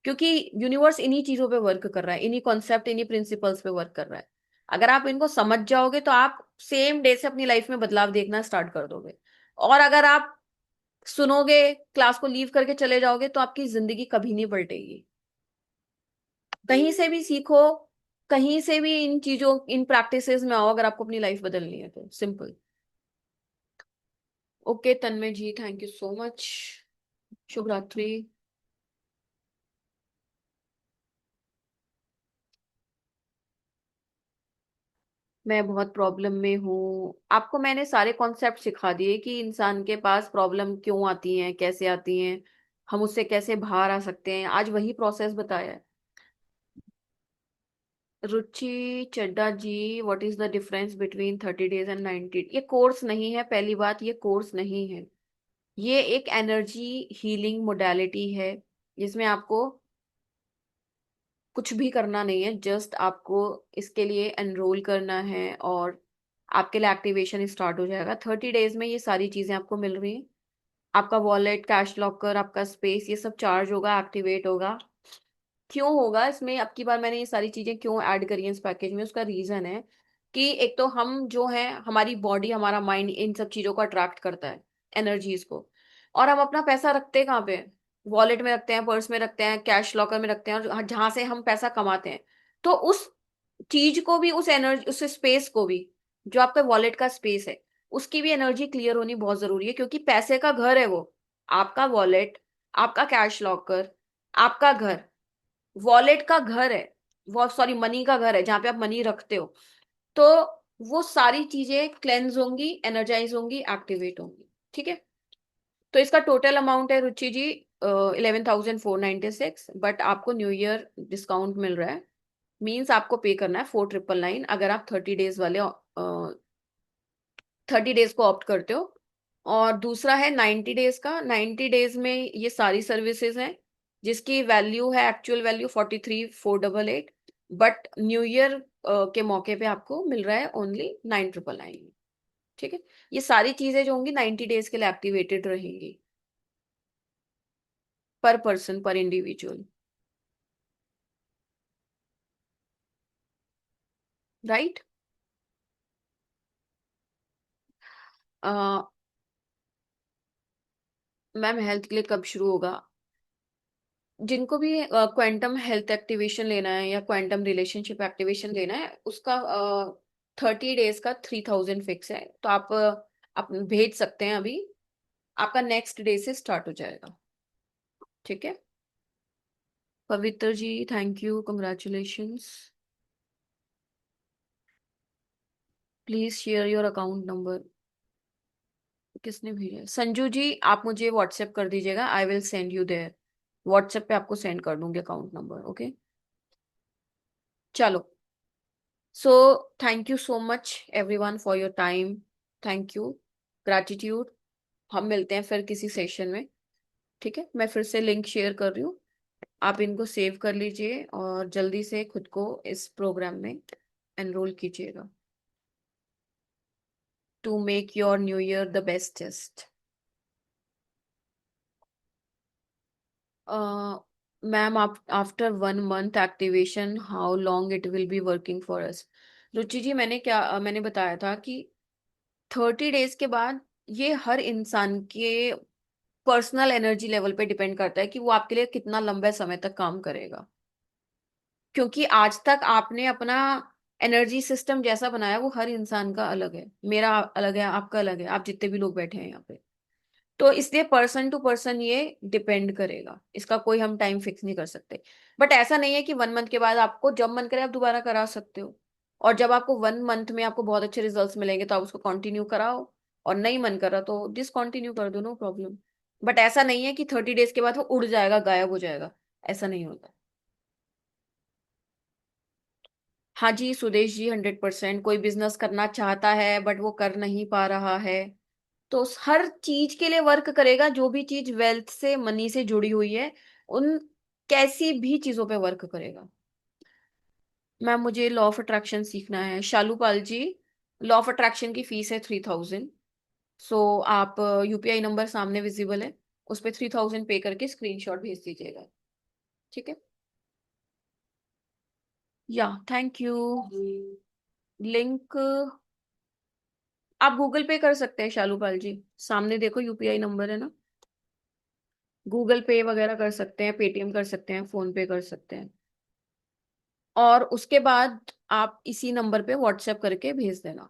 क्योंकि यूनिवर्स इन्हीं चीजों पे वर्क कर रहा है, इन्हीं कॉन्सेप्ट इन्हीं प्रिंसिपल्स पे वर्क कर रहा है। अगर आप इनको समझ जाओगे तो आप सेम डे से अपनी लाइफ में बदलाव देखना स्टार्ट कर दोगे। और अगर आप सुनोगे, क्लास को लीव करके चले जाओगे, तो आपकी जिंदगी कभी नहीं पलटेगी। कहीं से भी सीखो, कहीं से भी इन चीजों इन प्रैक्टिसेस में आओ, अगर आपको अपनी लाइफ बदलनी है तो simple. Okay Tanmay ji thank you so much. शुभ रात्रि। मैं बहुत प्रॉब्लम में हूँ, आपको मैंने सारे कॉन्सेप्ट सिखा दिए कि इंसान के पास प्रॉब्लम क्यों आती हैं, कैसे आती हैं, हम उससे कैसे बाहर आ सकते हैं, आज वही प्रोसेस बताया है। Ruchi Chadha ji, what is the difference between 30 days and 90? ये कोर्स नहीं है, पहली बात ये कोर्स नहीं है, ये एक एनर्जी हीलिंग मोडालिटी है, जिसमें आपको कुछ भी करना नहीं है, जस्ट आपको इसके लिए एनरोल करना है और आपके लिए एक्टिवेशन स्टार्ट हो जाएगा। 30 days में ये सारी चीजें आपको मिल रही हैं। आपका वॉलेट, कैश लॉकर, आपका स्पेस, ये सब चार्ज होगा, एक्टिवेट होगा। क्यों होगा इसमें, अब की बार मैंने ये सारी चीजें क्यों ऐड करी हैं इस पैकेज में, उसका रीजन है कि एक तो हम जो है, हमारी बॉडी हमारा माइंड इन सब चीजों को अट्रैक्ट करता है, एनर्जीज को। और हम अपना पैसा रखते कहाँ पे? वॉलेट में रखते हैं, पर्स में रखते हैं, कैश लॉकर में रखते हैं, और जहां से हम पैसा कमाते हैं। तो उस चीज को भी, उस एनर्जी, उस स्पेस को भी, जो आपका वॉलेट का स्पेस है, उसकी भी एनर्जी क्लियर होनी बहुत जरूरी है, क्योंकि पैसे का घर है वो। आपका वॉलेट, आपका कैश लॉकर, आपका घर, वॉलेट का घर है वो, सॉरी मनी का घर है, जहां पे आप मनी रखते हो। तो वो सारी चीजें क्लेंज होंगी, एनर्जाइज होंगी, एक्टिवेट होंगी, ठीक है। तो इसका टोटल अमाउंट है रुचि जी 11,496, बट आपको न्यू ईयर डिस्काउंट मिल रहा है, मीन्स आपको पे करना है 4,999 अगर आप 30 days वाले 30 days को ऑप्ट करते हो। और दूसरा है 90 days का, 90 days में ये सारी सर्विसेज हैं, जिसकी वैल्यू है, actual value 43,488, but new year के मौके पे आपको मिल रहा है ओनली 9,999, ठीक है। ये सारी चीजें जो होंगी 90 days के लिए एक्टिवेटेड रहेंगी, पर पर्सन, पर इंडिविजुअल, राइट। मैम हेल्थ के लिए कब शुरू होगा? जिनको भी क्वांटम हेल्थ एक्टिवेशन लेना है या क्वांटम रिलेशनशिप एक्टिवेशन लेना है, उसका 30 डेज का 3000 फिक्स है, तो आप भेज सकते हैं अभी, आपका नेक्स्ट डे से स्टार्ट हो जाएगा। ठीक है Pavitra ji, thank you, congratulations. Please share your account number. किसने भेजा है? संजू जी, आप मुझे व्हाट्सएप कर दीजिएगा, I will send you there. WhatsApp पे आपको सेंड कर दूंगी अकाउंट नंबर। ओके चलो, so thank you so much everyone for your time. Thank you, gratitude. हम मिलते हैं फिर किसी सेशन में। ठीक है, मैं फिर से लिंक शेयर कर रही हूँ, आप इनको सेव कर लीजिए और जल्दी से खुद को इस प्रोग्राम में एनरोल कीजिएगा to make your new year the bestest. Ma'am, after 1 month activation how long it will be working for us? Ruchi ji, मैंने बताया था कि 30 डेज के बाद ये हर इंसान के पर्सनल एनर्जी लेवल पे डिपेंड करता है कि वो आपके लिए कितना लंबे समय तक काम करेगा। क्योंकि आज तक आपने अपना एनर्जी सिस्टम जैसा बनाया वो हर इंसान का अलग है, मेरा अलग है, आपका अलग है, आप जितने भी लोग बैठे हैं यहाँ पे। तो इसलिए पर्सन टू पर्सन ये डिपेंड करेगा, इसका कोई हम टाइम फिक्स नहीं कर सकते। बट ऐसा नहीं है कि 1 मंथ के बाद आपको जब मन करे आप दोबारा करा सकते हो, और जब आपको 1 मंथ में आपको बहुत अच्छे रिजल्ट्स मिलेंगे तो आप उसको कंटिन्यू कराओ, और नहीं मन कर रहा तो डिसकंटिन्यू कर दो, नो प्रॉब्लम। बट ऐसा नहीं है कि 30 डेज के बाद वो उड़ जाएगा, गायब हो जाएगा, ऐसा नहीं होता। हाँ जी सुदेश जी, 100%। कोई बिजनेस करना चाहता है बट वो कर नहीं पा रहा है, तो हर चीज के लिए वर्क करेगा, जो भी चीज वेल्थ से, मनी से जुड़ी हुई है, उन कैसी भी चीजों पे वर्क करेगा। मैम, मुझे लॉ ऑफ अट्रैक्शन सीखना है। शालू Pal ji, law of attraction की फीस है 3000। सो आप यूपीआई नंबर सामने विजिबल है, उस पर 3000 पे करके स्क्रीनशॉट भेज दीजिएगा। ठीक है, या थैंक यू। लिंक आप गूगल पे कर सकते हैं शालू पाल जी, सामने देखो यूपीआई नंबर है ना, गूगल पे वगैरह कर सकते हैं, पेटीएम कर सकते हैं, फोन पे कर सकते हैं, और उसके बाद आप इसी नंबर पे व्हाट्सएप करके भेज देना।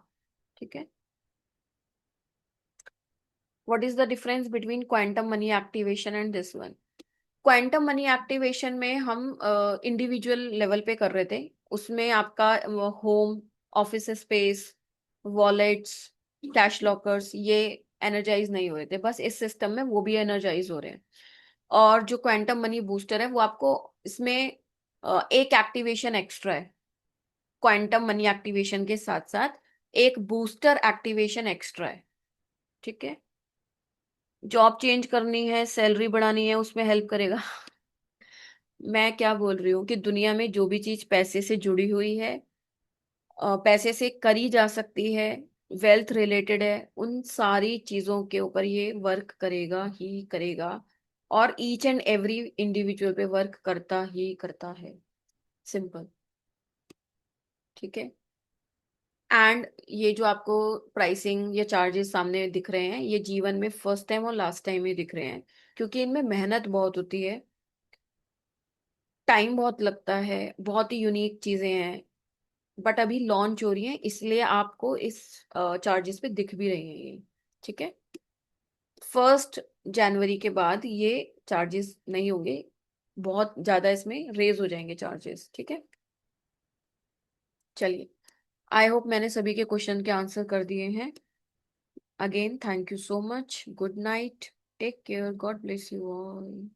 ठीक है, what is the difference between quantum money activation and this one? Quantum money activation में हम इंडिविजुअल लेवल पे कर रहे थे, उसमें आपका home, office space, wallets, cash lockers ये एनर्जाइज नहीं हो रहे थे, बस इस सिस्टम में वो भी एनर्जाइज हो रहे हैं। और जो क्वांटम मनी बूस्टर है वो आपको इसमें एक एक्टिवेशन एक्स्ट्रा है, क्वांटम मनी एक्टिवेशन के साथ साथ एक बूस्टर एक्टिवेशन एक्स्ट्रा है। ठीक है, जॉब चेंज करनी है, सैलरी बढ़ानी है, उसमें हेल्प करेगा। मैं क्या बोल रही हूँ कि दुनिया में जो भी चीज पैसे से जुड़ी हुई है, पैसे से करी जा सकती है, वेल्थ रिलेटेड है, उन सारी चीजों के ऊपर ये वर्क करेगा ही करेगा, और ईच एंड एवरी इंडिविजुअल पे वर्क करता ही करता है। सिंपल। ठीक है, एंड ये जो आपको प्राइसिंग या चार्जेस सामने दिख रहे हैं, ये जीवन में फर्स्ट टाइम और लास्ट टाइम ही दिख रहे हैं, क्योंकि इनमें मेहनत बहुत होती है, टाइम बहुत लगता है, बहुत ही यूनिक चीजें हैं, बट अभी लॉन्च हो रही है, इसलिए आपको इस चार्जेस पे दिख भी रही हैं ये। ठीक है, 1 जनवरी के बाद ये चार्जेस नहीं होंगे, बहुत ज्यादा इसमें रेज हो जाएंगे चार्जेस। ठीक है, चलिए, आई होप मैंने सभी के क्वेश्चन के आंसर कर दिए हैं। Again thank you so much, good night, take care, God bless you all.